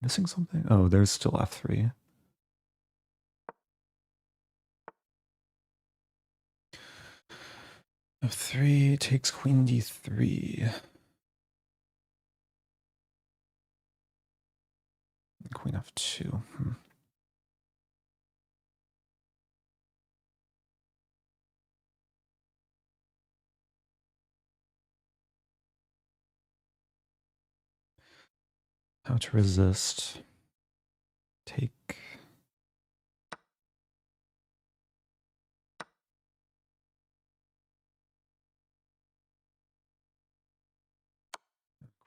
Missing something? Oh, there's still f3. f3 takes queen d3. Queen f2. How to resist. Take.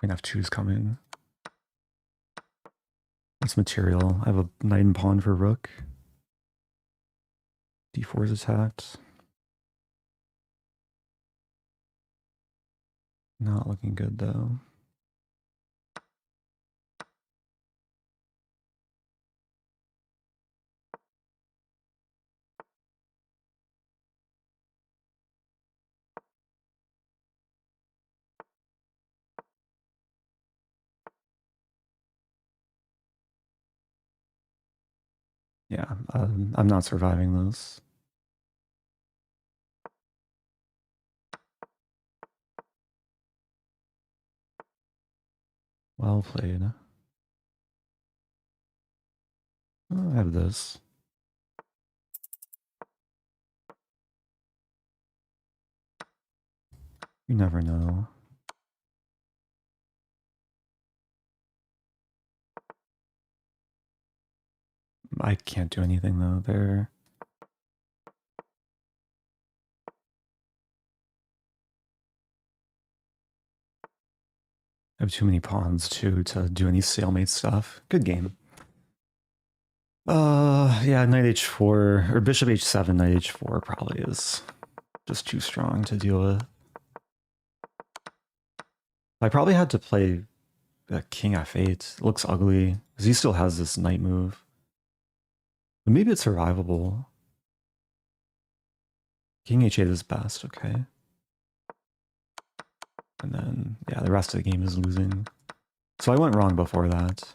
Queen f2 is coming. That's material. I have a knight and pawn for rook. d4 is attacked. Not looking good though. Yeah, I'm not surviving this. Well played. Oh, I have this. You never know. I can't do anything though there. I have too many pawns too to do any stalemate stuff. Good game. Yeah, knight h4 or bishop h7, knight h4 probably is just too strong to deal with. I probably had to play king f8. It looks ugly because he still has this knight move. But maybe it's survivable. King h8 is best, okay. And then, yeah, the rest of the game is losing. So I went wrong before that.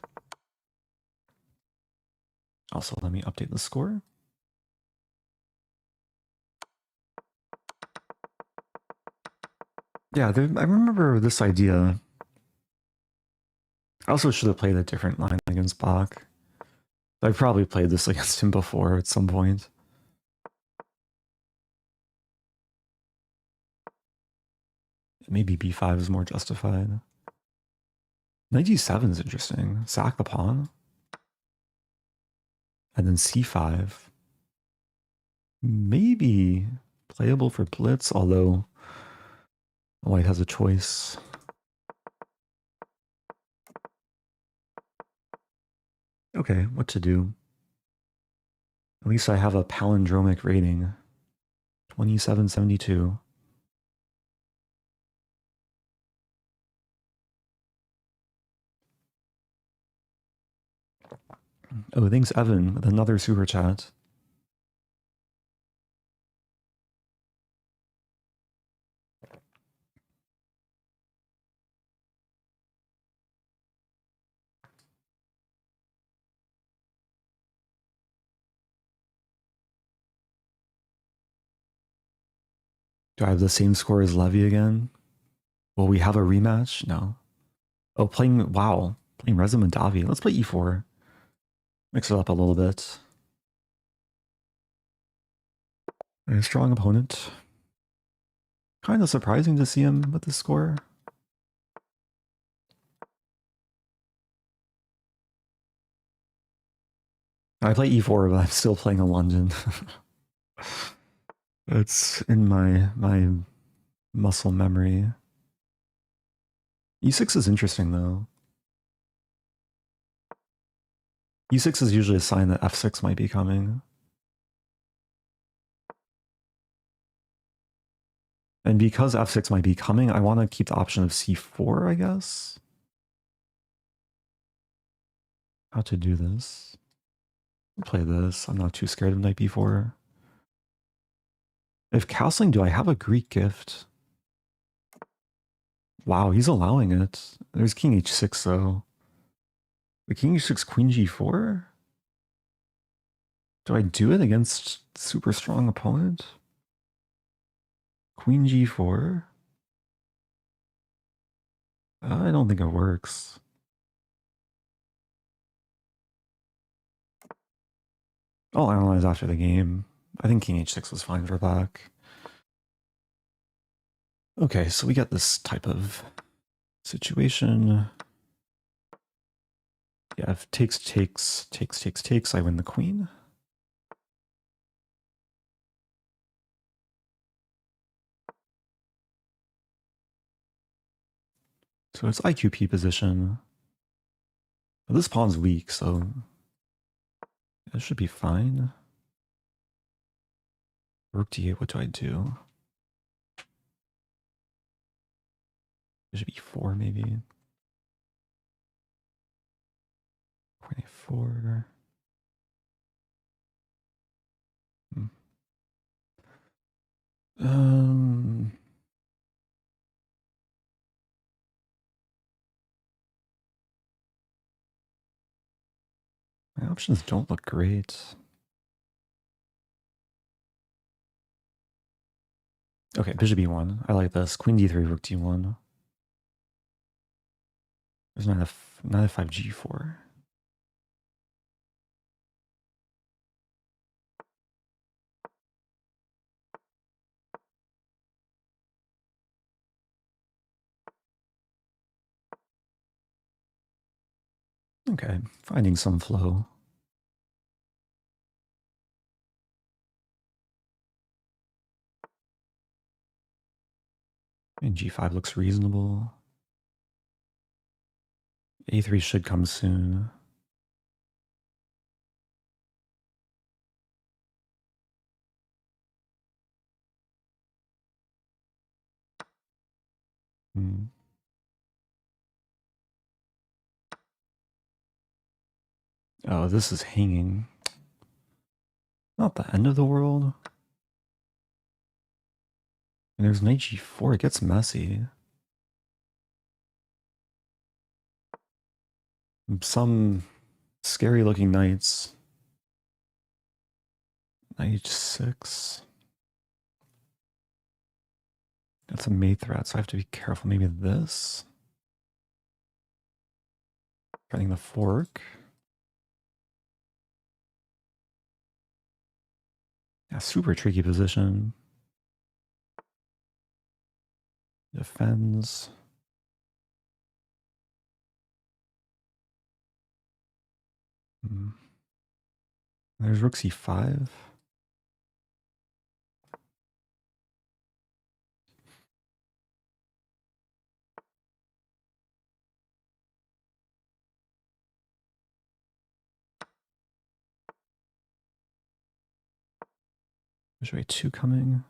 Also, let me update the score. Yeah, I remember this idea. I also should have played a different line against Bach. I've probably played this against him before at some point. Maybe b5 is more justified. Knight g7 is interesting. Sack the pawn. And then c5. Maybe playable for blitz, although white has a choice. Okay, what to do? At least I have a palindromic rating. 2772. Oh, thanks, Evan, with another super chat. Do I have the same score as Levy again? Will we have a rematch? No. Oh, wow. Playing Reza Mahdavi. Let's play e4. Mix it up a little bit. A strong opponent. Kind of surprising to see him with this score. I play e4, but I'm still playing a London. It's in my muscle memory. E6 is interesting though. E6 is usually a sign that f6 might be coming. And because f6 might be coming, I want to keep the option of c4, I guess. How to do this? I'll play this. I'm not too scared of knight b4. If castling, do I have a Greek gift? Wow, he's allowing it. There's king h6 though. The king h6, queen g4? Do I do it against super strong opponent? Queen g4? I don't think it works. I'll analyze after the game. I think king h6 was fine for black. Okay, so we get this type of situation. Yeah, if takes, I win the queen. So it's IQP position. But this pawn's weak, so it should be fine. Rook d8, what do I do? Bishop e4 maybe. Queen a4. Um, my options don't look great. Okay, bishop e1. I like this. Queen d3, rook d1. There's knight f5 g4. Okay, finding some flow. And g5 looks reasonable. a3 should come soon. Oh, this is hanging. Not the end of the world. And there's knight g4. It gets messy. Some scary looking knights. Knight h6. That's a mate threat, so I have to be careful. Maybe this. Getting the fork. Yeah, super tricky position. Defends. There's rook c5. There's a2 coming.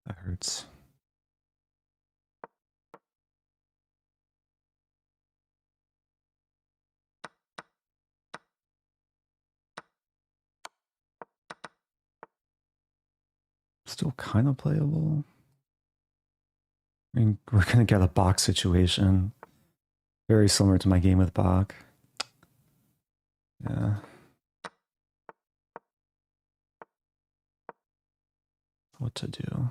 That hurts. Still kind of playable. I mean, we're gonna get a Bach situation. Very similar to my game with Bach. Yeah. What to do?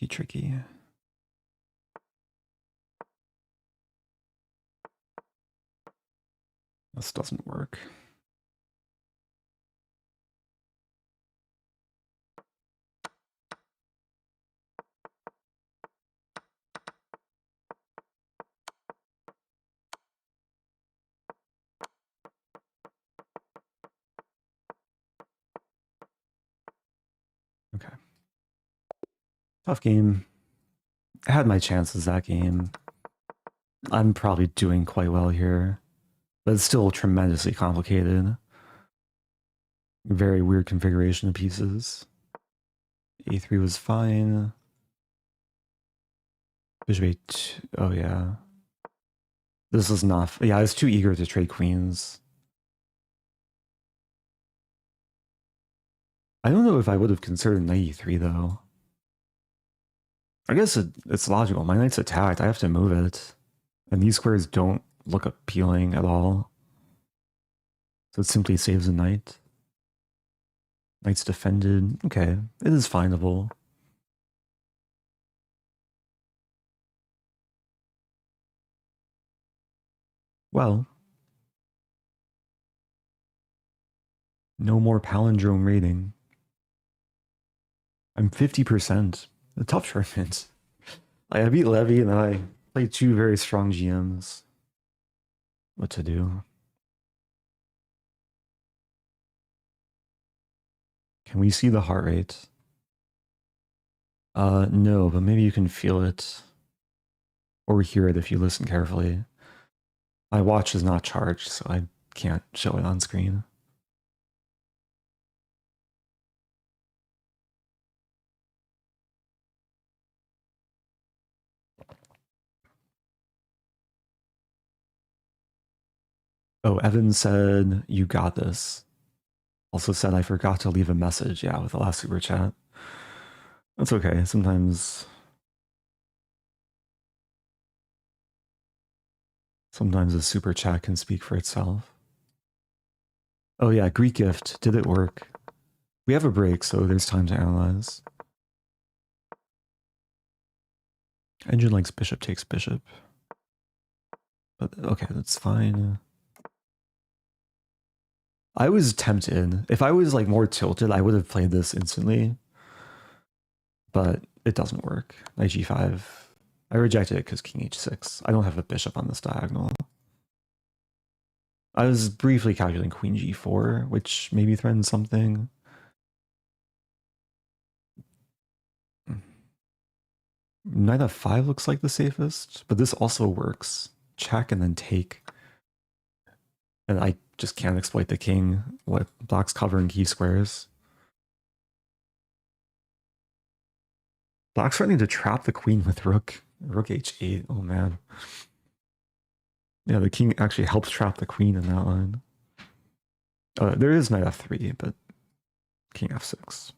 Tricky. This doesn't work. Okay. Tough game. I had my chances that game. I'm probably doing quite well here, but it's still tremendously complicated. Very weird configuration of pieces. A3 was fine. Bishop A2. Oh, yeah. This is not... Yeah, I was too eager to trade queens. I don't know if I would have considered knight E3, though. I guess it's logical. My knight's attacked. I have to move it. And these squares don't look appealing at all. So it simply saves a knight. Knight's defended. Okay, it is findable. Well, no more palindrome rating. I'm 50%. A tough tournament. I beat Levy and then I played two very strong GMs. What to do? Can we see the heart rate? No, but maybe you can feel it. Or hear it if you listen carefully. My watch is not charged, so I can't show it on screen. Oh, Evan said, you got this. Also said, I forgot to leave a message. Yeah, with the last super chat. That's okay. Sometimes a super chat can speak for itself. Oh yeah, Greek gift. Did it work? We have a break, so there's time to analyze. Engine likes bishop takes bishop. But okay, that's fine. I was tempted. If I was like more tilted, I would have played this instantly. But it doesn't work. Knight g5. I rejected it because king h6. I don't have a bishop on this diagonal. I was briefly calculating queen g4, which maybe threatens something. Knight f5 looks like the safest, but this also works. Check and then take. And I just can't exploit the king. What black's covering key squares. Black's threatening to trap the queen with rook h8. Oh man. Yeah, the king actually helps trap the queen in that line. There is knight f3, but king f6.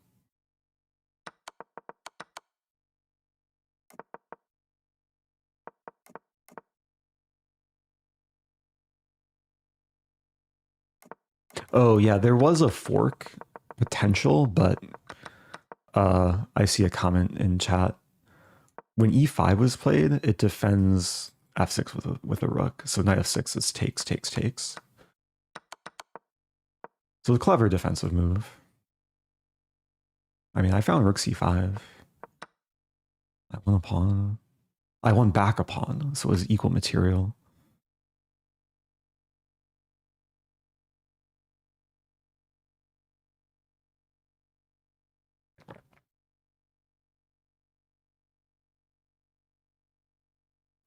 Oh yeah, there was a fork potential, but I see a comment in chat. When e5 was played, it defends f6 with a rook. So knight f6 is takes, takes, takes. So a clever defensive move. I mean, I found rook c5. I won a pawn. I won back a pawn, so it was equal material.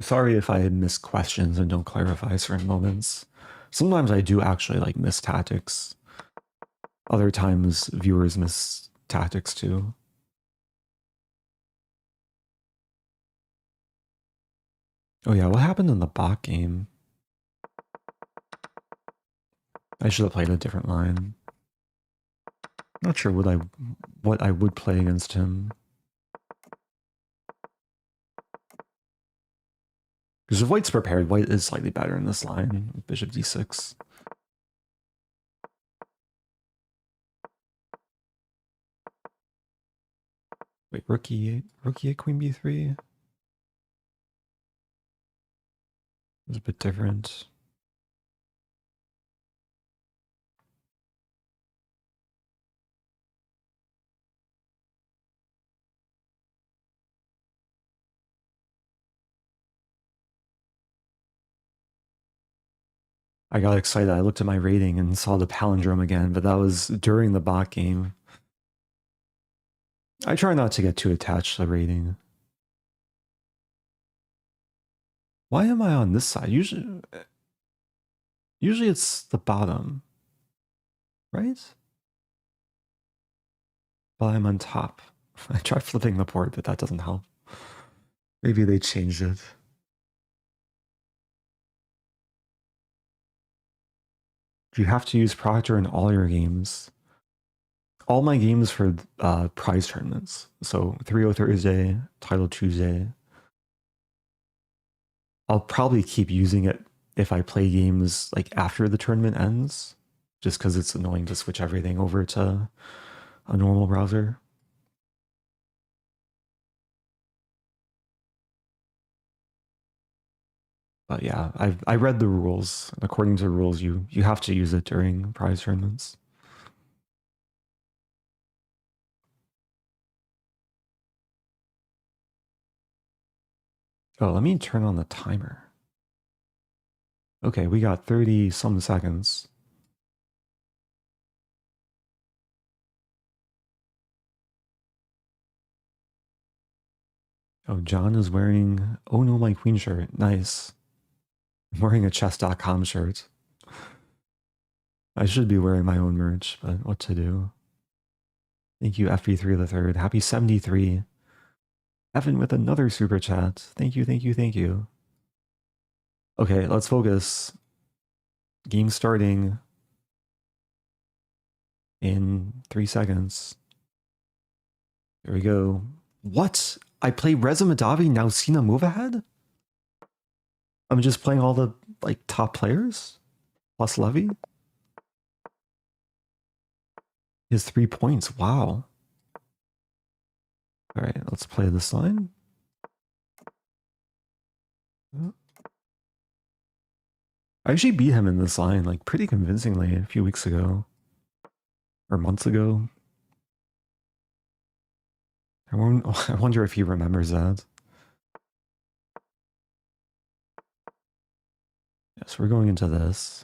Sorry if I miss questions and don't clarify certain moments. Sometimes I do actually like miss tactics. Other times viewers miss tactics too. Oh yeah, what happened in the bot game? I should have played a different line. Not sure what I would play against him. Because if white's prepared, white is slightly better in this line. Bishop d6. Wait, rook e8 queen b3 is a bit different. I got excited. I looked at my rating and saw the palindrome again, but that was during the bot game. I try not to get too attached to the rating. Why am I on this side? Usually it's the bottom, right? But I'm on top. I tried flipping the board, but that doesn't help. Maybe they changed it. Do you have to use Proctor in all your games? All my games for prize tournaments. So 3-0 Thursday, Title Tuesday. I'll probably keep using it if I play games like after the tournament ends, just because it's annoying to switch everything over to a normal browser. But yeah, I read the rules. According to the rules, you have to use it during prize tournaments. Oh, let me turn on the timer. Okay, we got 30 some seconds. Oh, John is wearing Oh No My Queen shirt. Nice. I'm wearing a chess.com shirt. I should be wearing my own merch, but what to do? Thank you, FB3 the third. Happy 73. Evan with another super chat. Thank you, thank you, thank you. Okay, let's focus. Game starting in 3 seconds. Here we go. What? I play Reza Mahdavi, now Sina Movahed? I'm just playing all the like top players? Plus Levy? He has 3 points. Wow. Alright, let's play this line. I actually beat him in this line like pretty convincingly a few weeks ago. Or months ago. I wonder if he remembers that. Yeah, so we're going into this.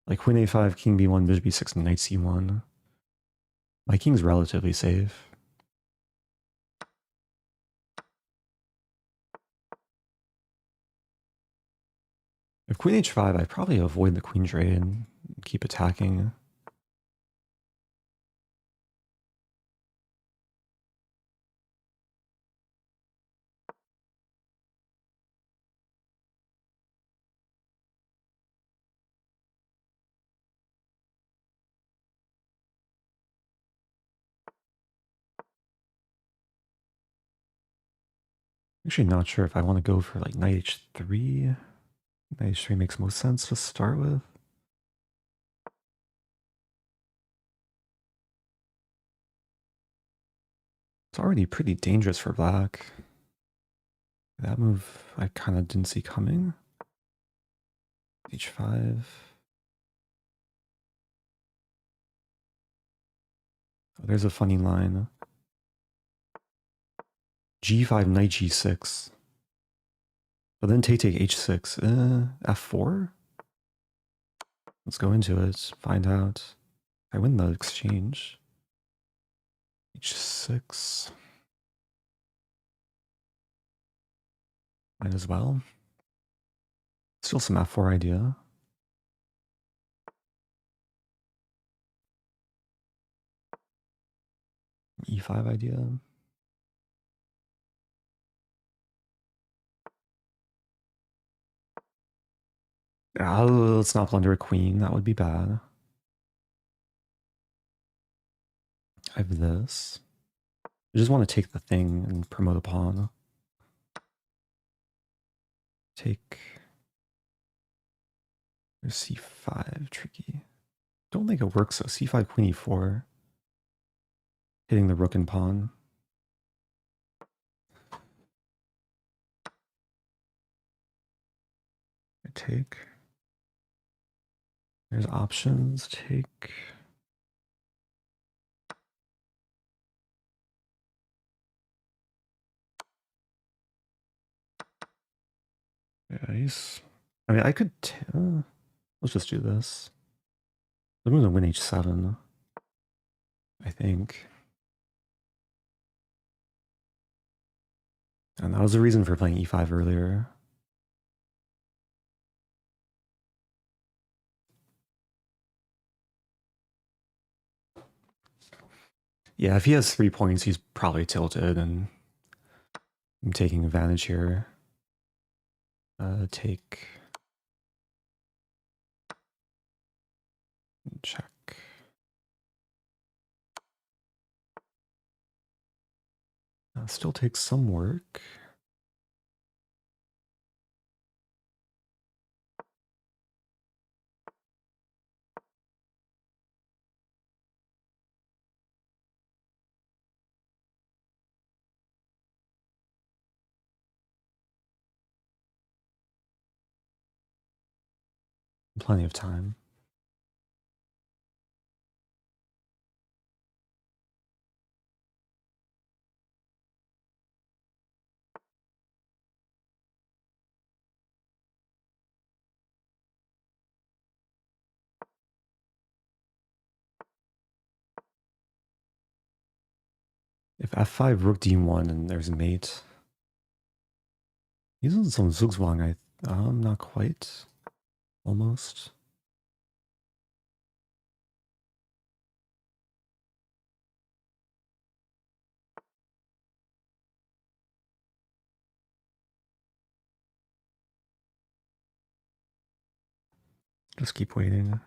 Like queen a5, king b1, bishop b6, knight c1. My king's relatively safe. If queen h5, I'd probably avoid the queen trade and keep attacking. Actually not sure if I want to go for like knight h3. Knight h3 makes most sense to start with. It's already pretty dangerous for black. That move I kind of didn't see coming. h5. Oh, there's a funny line. g5, knight g6. But then take h6. f4? Let's go into it. Find out. I win the exchange. h6. Might as well. Still some f4 idea. e5 idea. Oh, let's not blunder a queen. That would be bad. I have this. I just want to take the thing and promote a pawn. Take. There's c5, tricky. Don't think it works though. c5, queen e4. Hitting the rook and pawn. I take. There's options. Take. Yeah, he's. I mean, I could. Let's just do this. I'm going to win h7. I think. And that was the reason for playing e5 earlier. Yeah, if he has 3 points, he's probably tilted, and I'm taking advantage here. Take. Check. Still takes some work. Plenty of time. If f5, rook d1, and there's a mate. He's on some Zugzwang, not quite. Almost. Just keep waiting.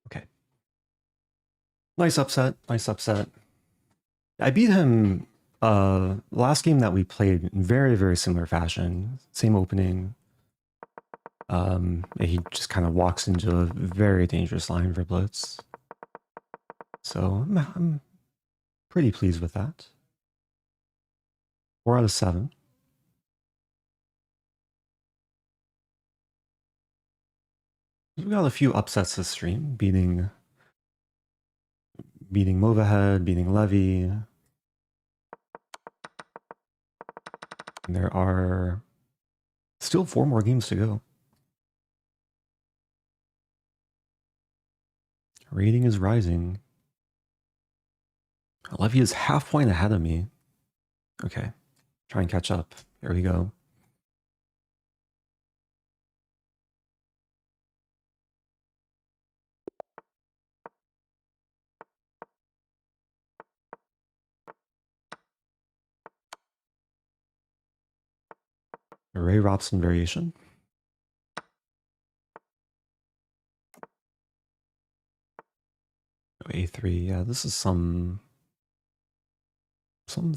Okay. Nice upset. Nice upset. I beat him last game that we played in very, very similar fashion. Same opening. He just kind of walks into a very dangerous line for blitz. So I'm pretty pleased with that. 4 out of 7. We got a few upsets this stream, beating Movahed, beating Levy. And there are still 4 more games to go. Rating is rising. Levy is half point ahead of me. Okay, try and catch up. Here we go. Ray Robson variation. A3, yeah, this is some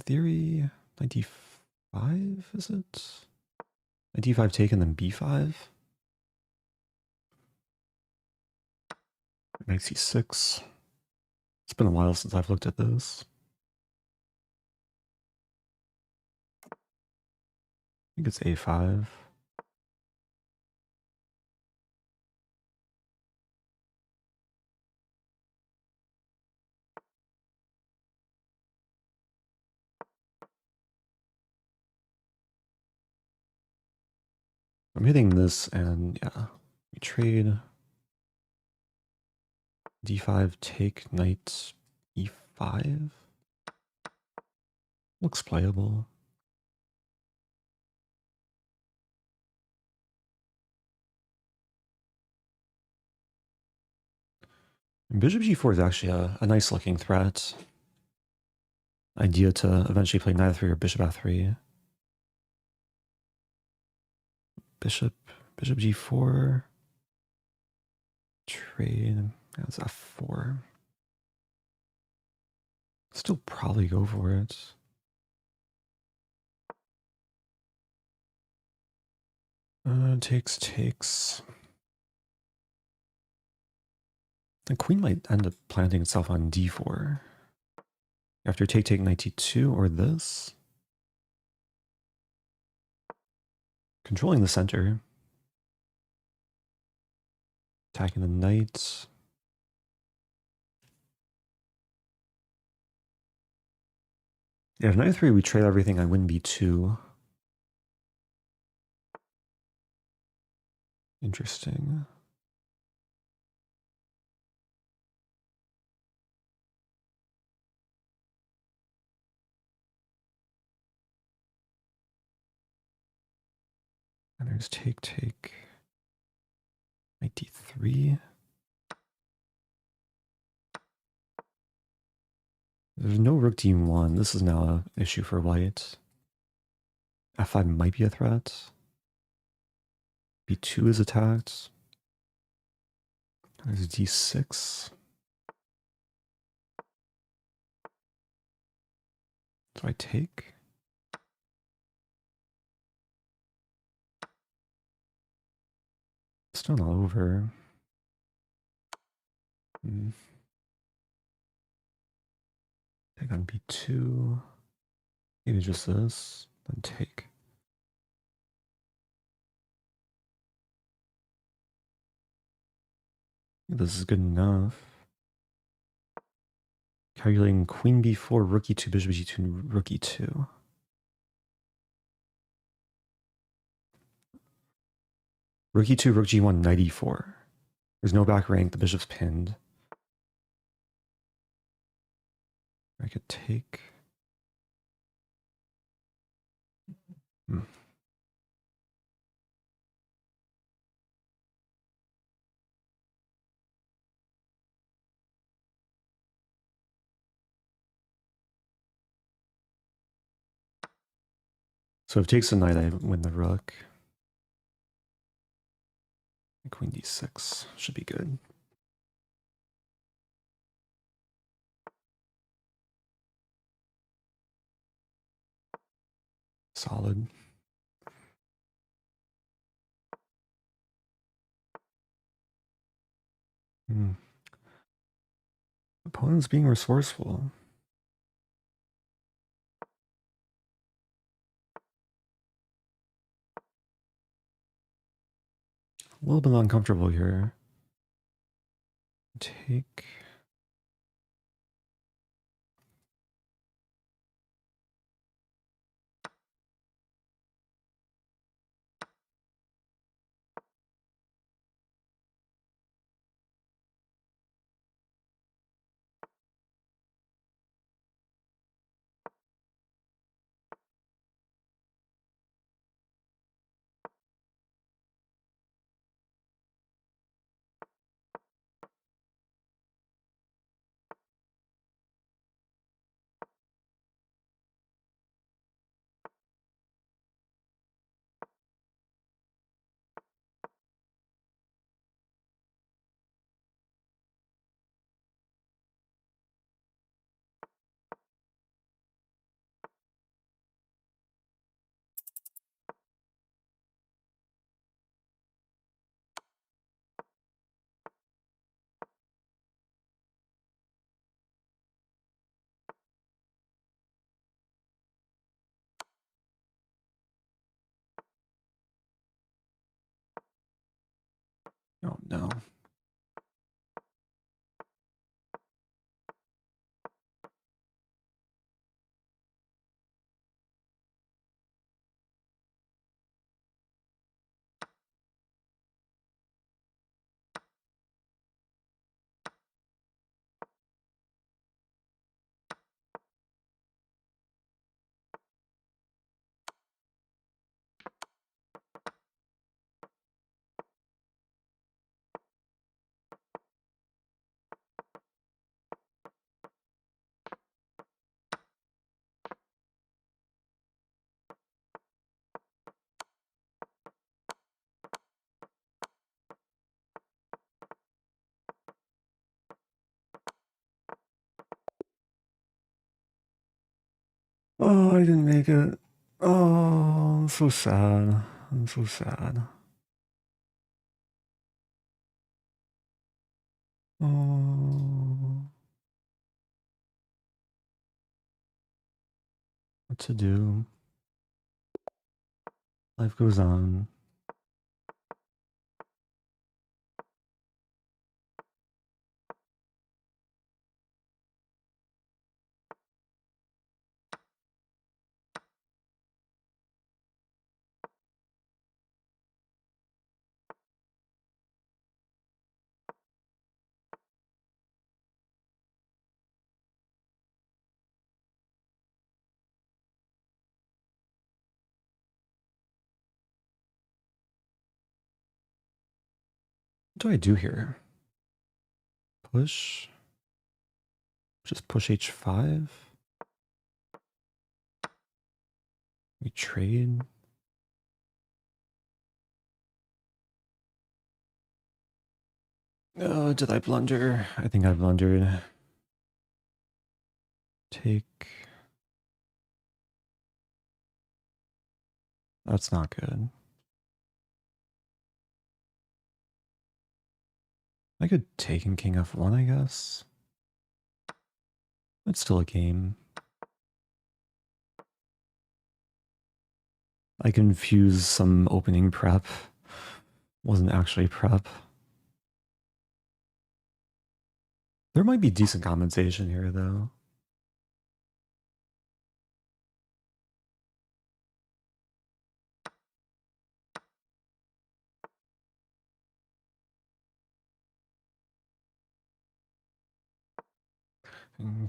theory. 95, is it? A d5 take and then b5. Knight c6. It's been a while since I've looked at this. I think it's a5. I'm hitting this and yeah, we trade d5 take knight e5. Looks playable. And bishop g4 is actually a nice looking threat. Idea to eventually play knight f3 or bishop f3. Bishop g4. Trade. That's f4. Still probably go for it. Takes. The queen might end up planting itself on d4. After take knight t2 or this. Controlling the center. Attacking the knight. Yeah, if knight 3 we trade everything, I win b2. Interesting. And there's take. Knight d3. There's no rook d1. This is now an issue for white. f5 might be a threat. b2 is attacked. There's d6. So I take. Still not over. Take on b2. Maybe just this. Then take. This is good enough. Calculating queen b4, rook e2, bishop g2, rook e2. Rook e2, rook g1, knight e4. There's no back rank, the bishop's pinned. I could take. So if it takes the knight, I win the rook. Queen d6 should be good. Solid. Opponent's being resourceful. A little bit uncomfortable here. Take. Oh no. Oh, I didn't make it. Oh, I'm so sad. I'm so sad. Oh. What to do? Life goes on. What do I do here? Push? Just push h5? We trade? Oh, did I blunder? I think I blundered. Take. That's not good. I could take in king f1, I guess. It's still a game. I confused some opening prep. Wasn't actually prep. There might be decent compensation here, though.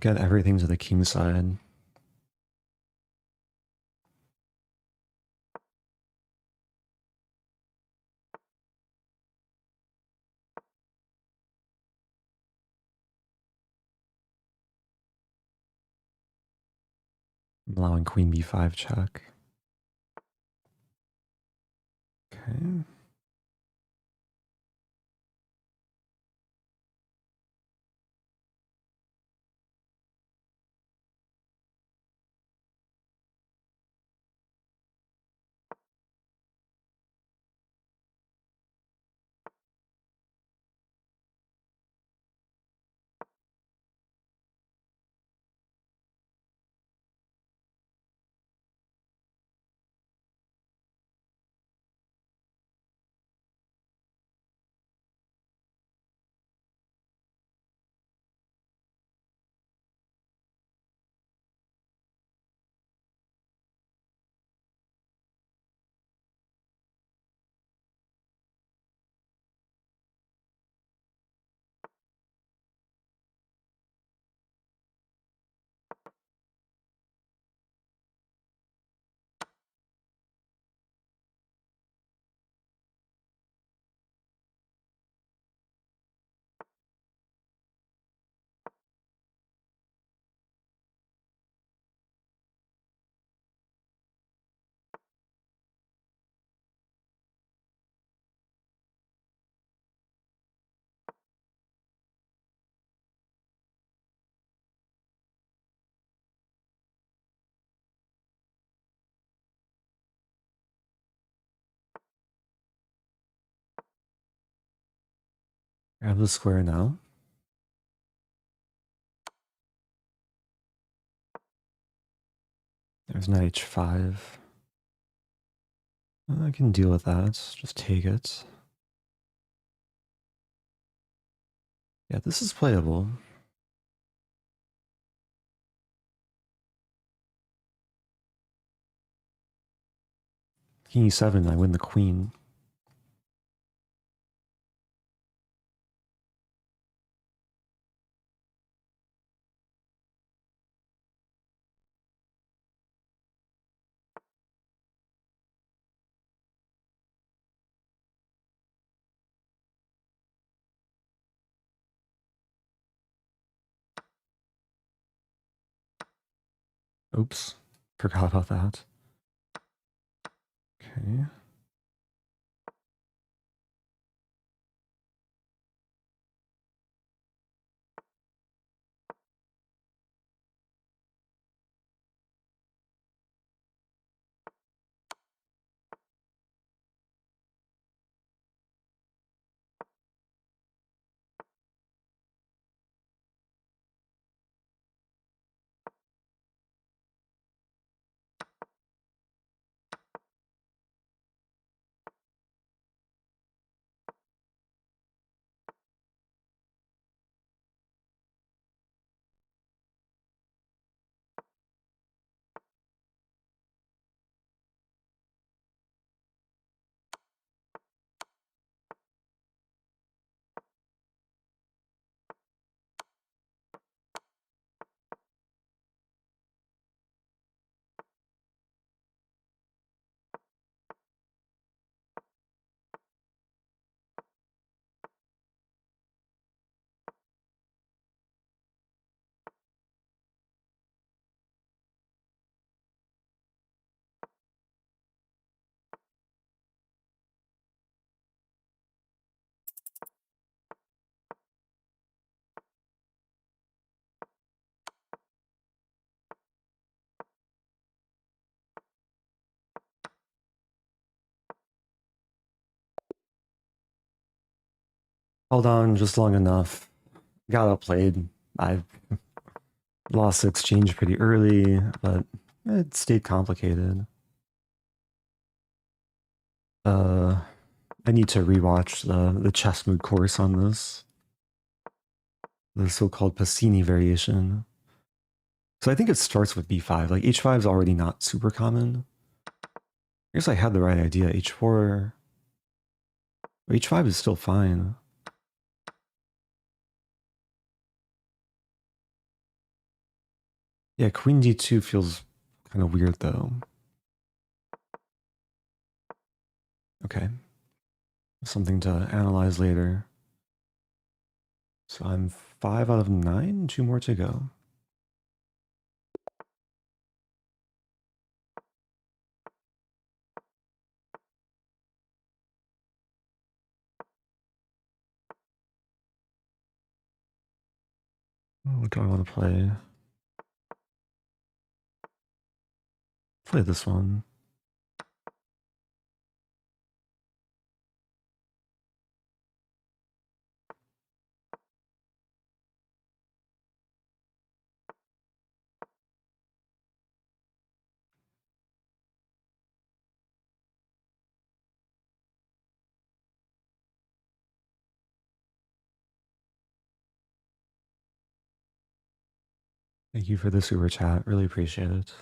Get everything to the king side. Allowing queen b5 check. Okay. Grab the square now. There's knight h5. I can deal with that. Just take it. Yeah, this is playable. King e7, I win the queen. Oops, forgot about that. Okay. Hold on just long enough. Got outplayed. I lost the exchange pretty early, but it stayed complicated. I need to rewatch the chess mood course on this. The so-called Pacini variation. So I think it starts with b5. Like h5 is already not super common. I guess I had the right idea. h4. h5 is still fine. Yeah, queen d2 feels kind of weird though. Okay. Something to analyze later. So I'm 5 out of 9, 2 more to go. What do I want to play? Play this one. Thank you for the super chat. Really appreciate it.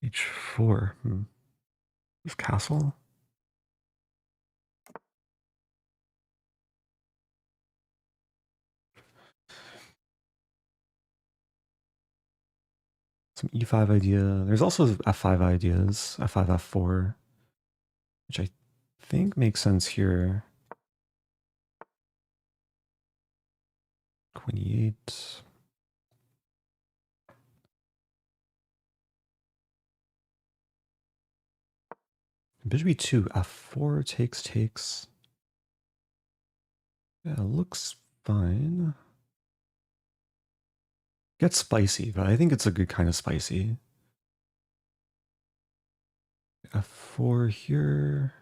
h4. This castle? Some e5 idea. There's also f5 ideas. f5, f4. Which I think makes sense here. Queen e8. Bishop e2, f4 takes. Yeah, looks fine. Gets spicy, but I think it's a good kind of spicy. f4 here.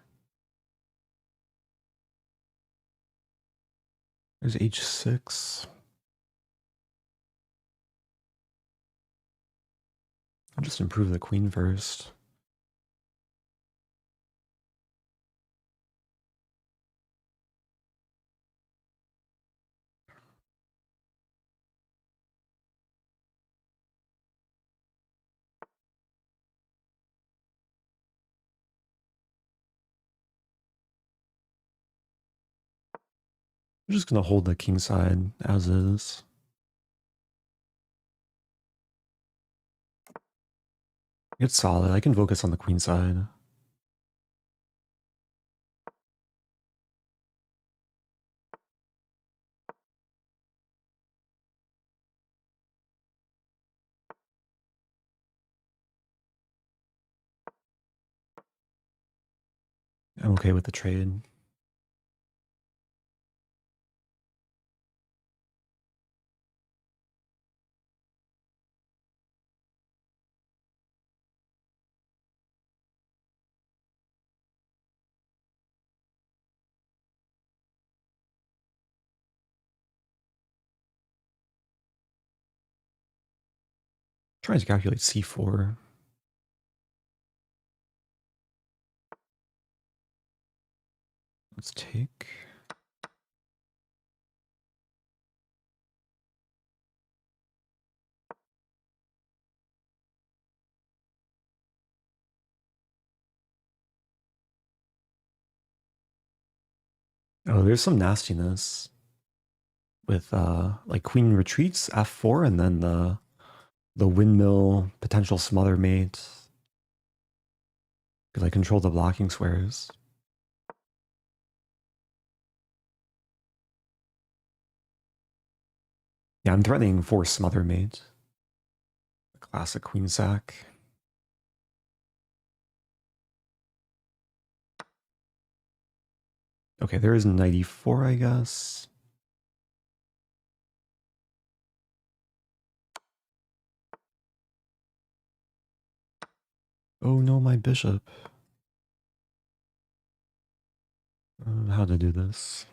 There's h6. I'll just improve the queen first. I'm just gonna hold the king side as is. It's solid. I can focus on the queen side. I'm okay with the trade. Trying to calculate c4. Let's take. Oh, there's some nastiness with like queen retreats f4 and then the windmill potential smother mate because I control the blocking squares. Yeah, I'm threatening for smother mate. Classic queen sack. Okay, there is knight e4, I guess. Oh no, my bishop. How to do this?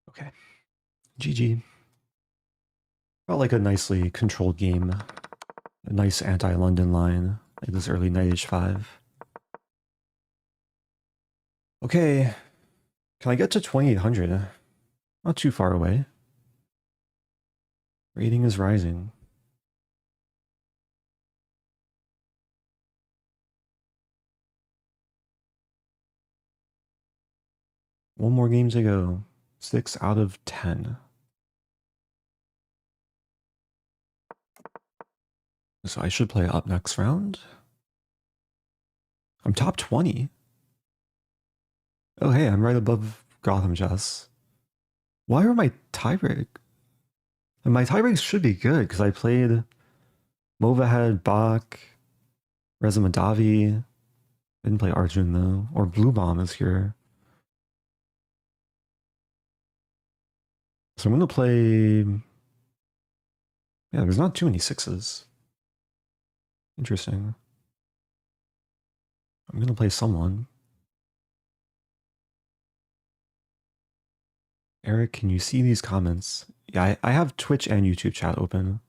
Okay, GG. Felt like a nicely controlled game. A nice anti-London line, like this early knight h5. Okay, can I get to 2800? Not too far away. Rating is rising. One more game to go. 6 out of 10. So I should play up next round. I'm top 20. Oh hey, I'm right above Gotham Chess. Why are my tiebreak? And my tiebreaks should be good because I played Movahed, Bach, Reza Mahdavi. Didn't play Arjun though. Or Blue Bomb is here. So I'm gonna play. Yeah, there's not too many sixes. Interesting. I'm gonna play someone. Eric, can you see these comments? Yeah, I have Twitch and YouTube chat open,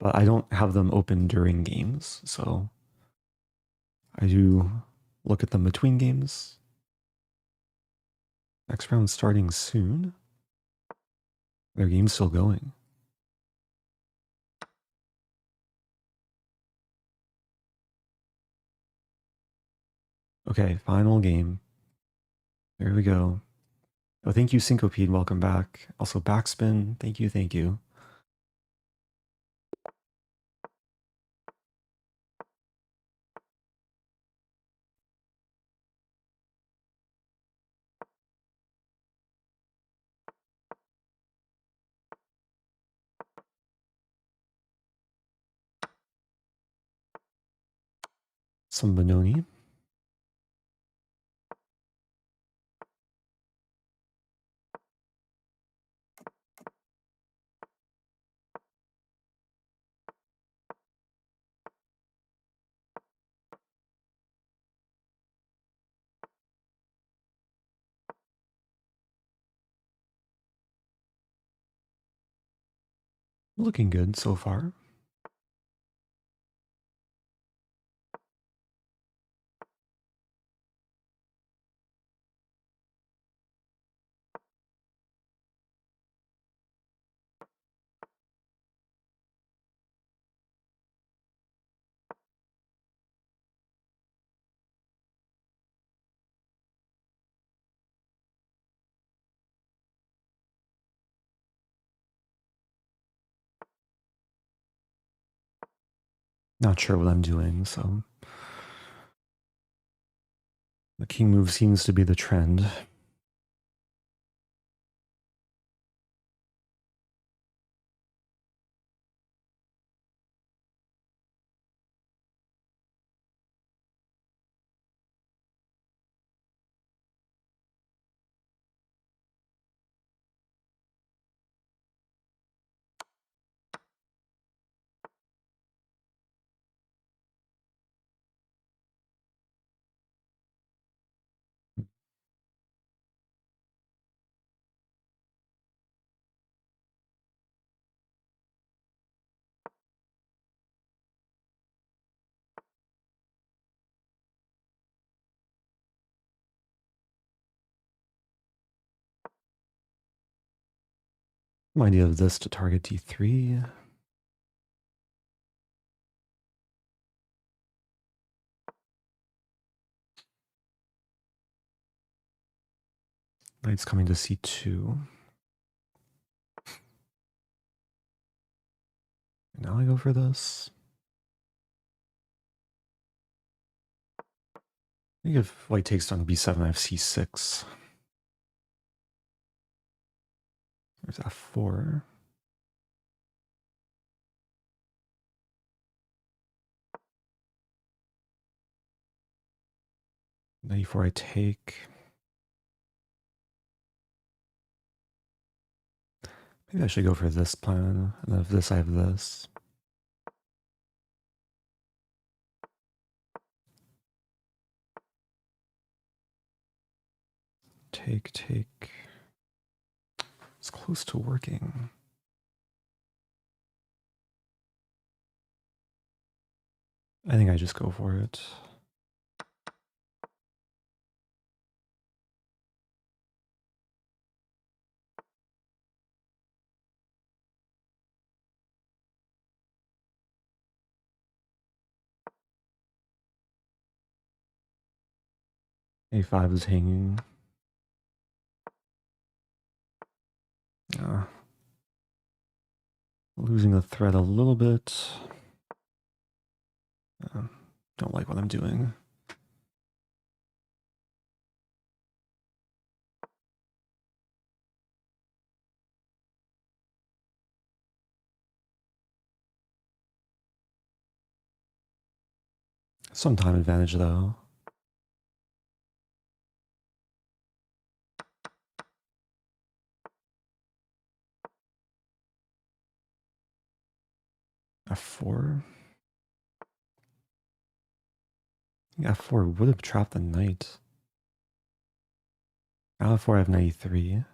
but I don't have them open during games, so I do look at them between games. Next round starting soon. Their game's still going. Okay, final game. There we go. Oh, thank you, Syncopede. Welcome back. Also, Backspin. Thank you, thank you. Some Benoni. Looking good so far. Not sure what I'm doing, so the king move seems to be the trend. My idea of this to target d3. Knight's coming to c2. Now I go for this. I think if white takes on b7, I have c6. There's f4. Knight e4, I take. Maybe I should go for this plan. And then if this, I have this. Take, take. It's close to working. I think I just go for it. A5 is hanging. Losing the thread a little bit. Don't like what I'm doing. Some time advantage though. F4. F4 would have trapped the knight. Now F4 I have knight e3.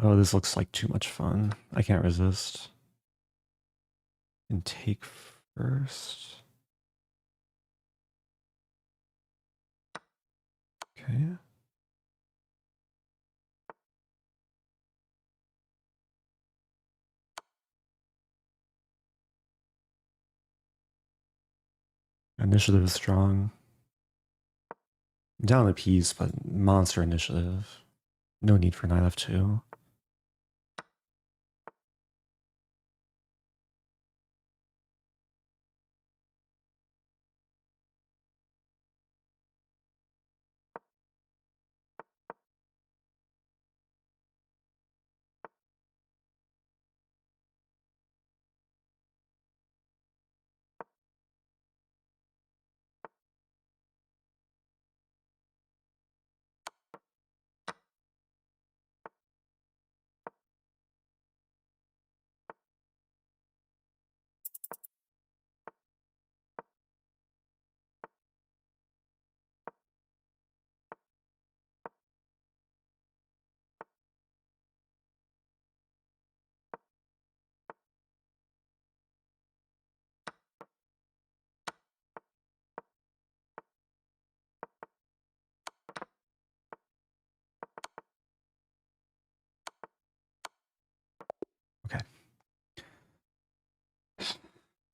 Oh, this looks like too much fun. I can't resist. And take first. Okay. Initiative is strong. Down a piece, but monster initiative. No need for knight f2.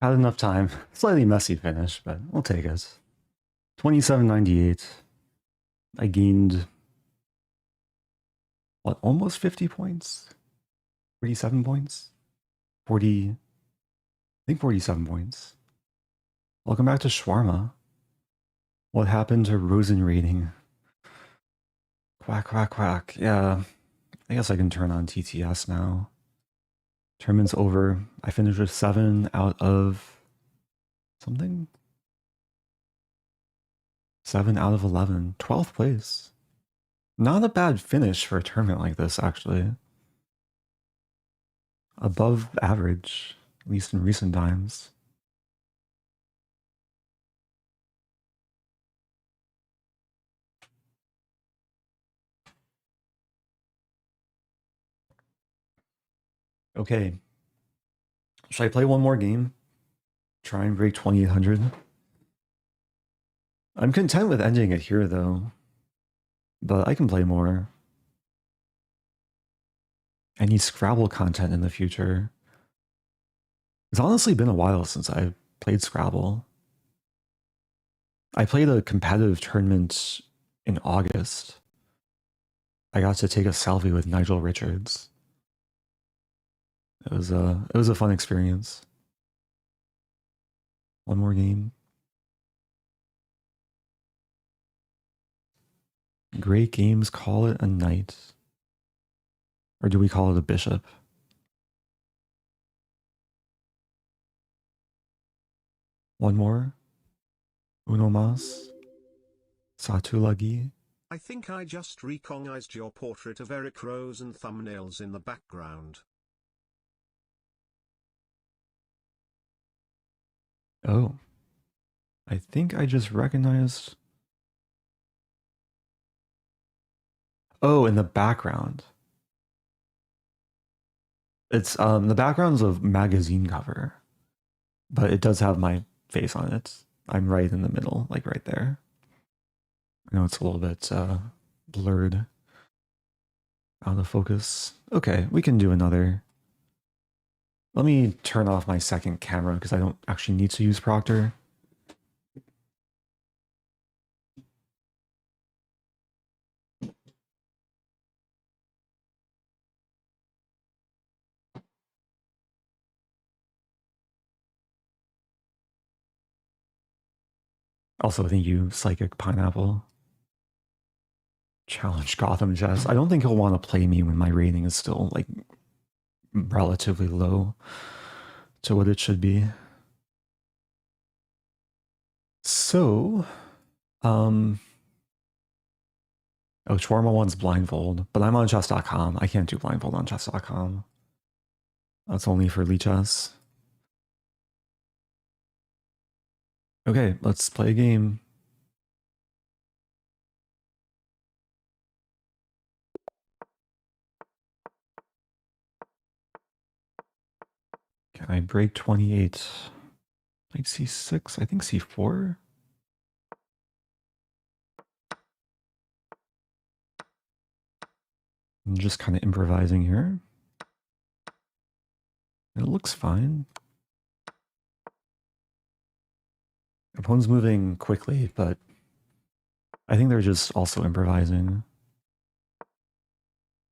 Had enough time. Slightly messy finish, but we'll take it. 27.98. I gained, what, almost 50 points? 47 points? 40, I think 47 points. Welcome back to Shawarma. What happened to Rosen rating? Quack, quack, quack. Yeah, I guess I can turn on TTS now. Tournament's over. I finished with 7 out of something? 7 out of 11. 12th place. Not a bad finish for a tournament like this, actually. Above average, at least in recent times. Okay. Should I play one more game? Try and break 2800? I'm content with ending it here, though. But I can play more. I need Scrabble content in the future. It's honestly been a while since I played Scrabble. I played a competitive tournament in August. I got to take a selfie with Nigel Richards. It was a fun experience. One more game. Great games, call it a night. Or do we call it a bishop? One more. Uno mas. Satu lagi. I think I just recognized your portrait of Eric Rosen thumbnails in the background. Oh. I think I just recognized... Oh, in the background. It's the background's a magazine cover. But it does have my face on it. I'm right in the middle, like right there. I know it's a little bit blurred. Out of focus. Okay, we can do another. Let me turn off my second camera because I don't actually need to use Proctor. Also, thank you, Psychic Pineapple. Challenge Gotham Chess. I don't think he'll want to play me when my rating is still, like, relatively low to what it should be. So, oh, Shawarma one's blindfold, but I'm on chess.com. I can't do blindfold on chess.com. That's only for Lichess. Okay, let's play a game. Can I break 28? Like C6, I think C4? I'm just kind of improvising here. It looks fine. Opponent's moving quickly, but I think they're just also improvising.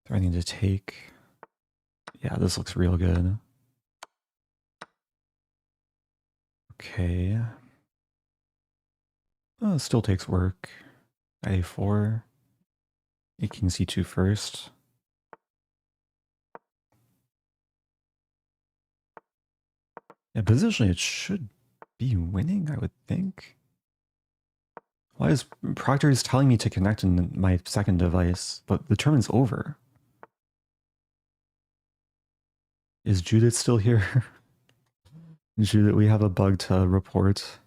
Threatening to take. Yeah, this looks real good. Okay. Oh, it still takes work. A4. A king C2 first. Yeah, positionally it should be winning, I would think. Why is Proctor is telling me to connect in my second device, but the tournament's over? Is Judith still here? Judith, we have a bug to report.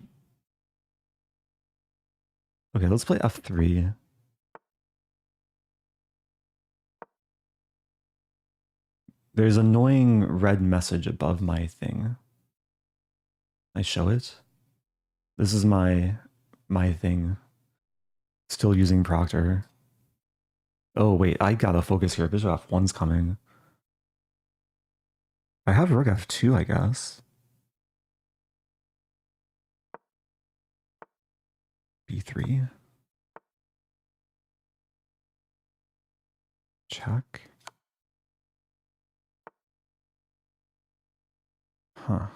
Okay, let's play F3. There's an annoying red message above my thing. I show it. This is my thing. Still using Proctor. Oh wait, I gotta focus here. Bishop F1's coming. I have Rook F2, I guess. B3. Check. Huh.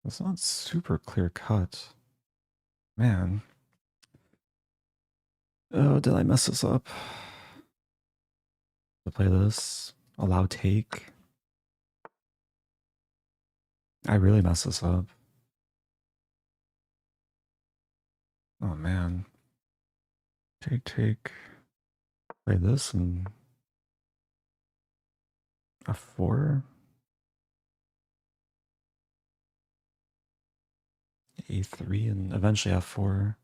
It's not super clear cut. Man. Oh, did I mess this up? To play this. Allow take. I really messed this up. Oh man. Take. Play this and F4. A3 and eventually F4.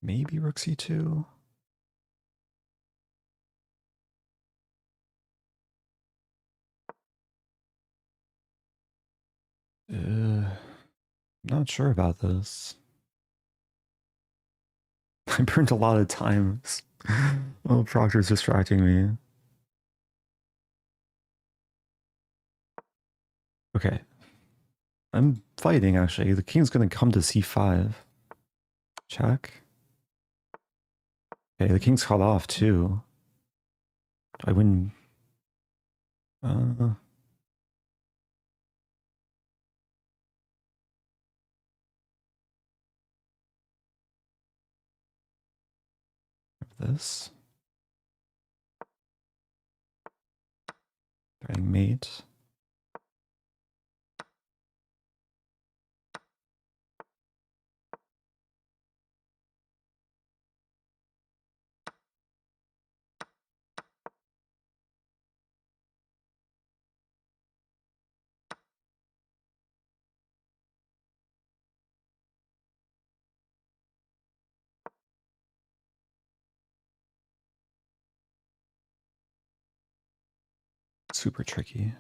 Maybe Rook C2. Not sure about this. I burned a lot of times. Oh, Proctor's distracting me. Okay. I'm fighting, actually. The king's going to come to C5. Check. Okay, the king's cut off, too. I win. This. Threatening mate. Super tricky.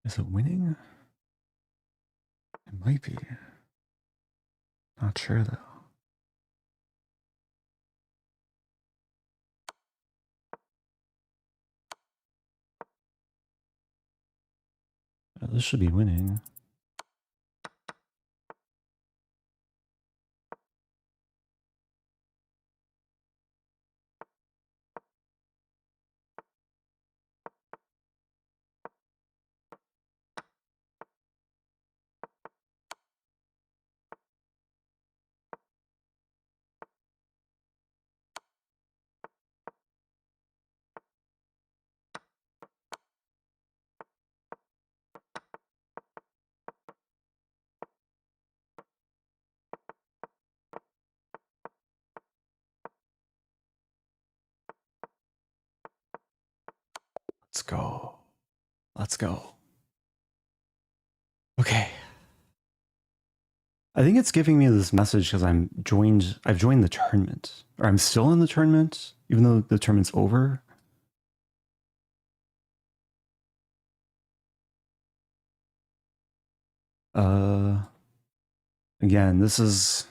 Is it winning? It might be. Not sure though. This should be winning. Let's go. Let's go. Okay. I think it's giving me this message because I've joined the tournament. Or I'm still in the tournament, even though the tournament's over. Again, this is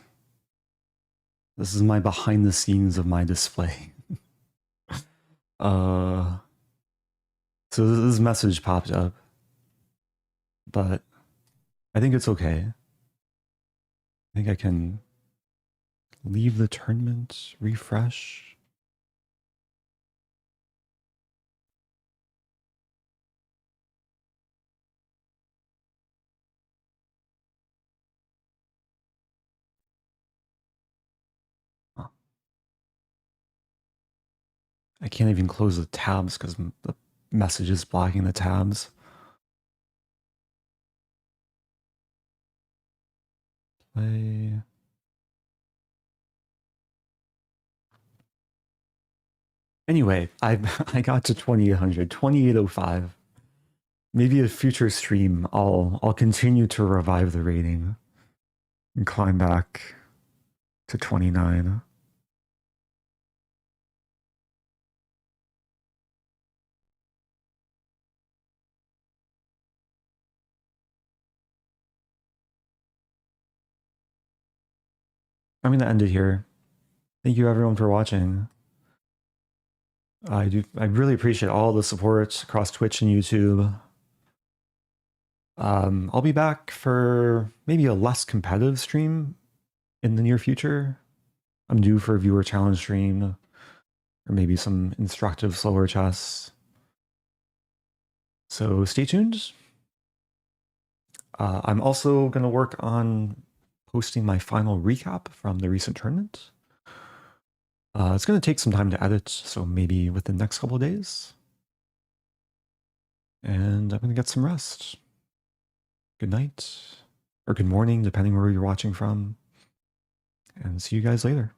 my behind the scenes of my display. So this message popped up, but I think it's okay. I think I can leave the tournament, refresh. Huh. I can't even close the tabs because the message is blocking the tabs. Play. Anyway, I got to 2800, 2805. Maybe a future stream, I'll continue to revive the rating and climb back to 29. I'm going to end it here. Thank you everyone for watching. I really appreciate all the support across Twitch and YouTube. I'll be back for maybe a less competitive stream in the near future. I'm due for a viewer challenge stream, or maybe some instructive slower chess. So stay tuned. I'm also going to work on posting my final recap from the recent tournament. It's going to take some time to edit, so maybe within the next couple of days. And I'm going to get some rest. Good night, or good morning, depending where you're watching from. And see you guys later.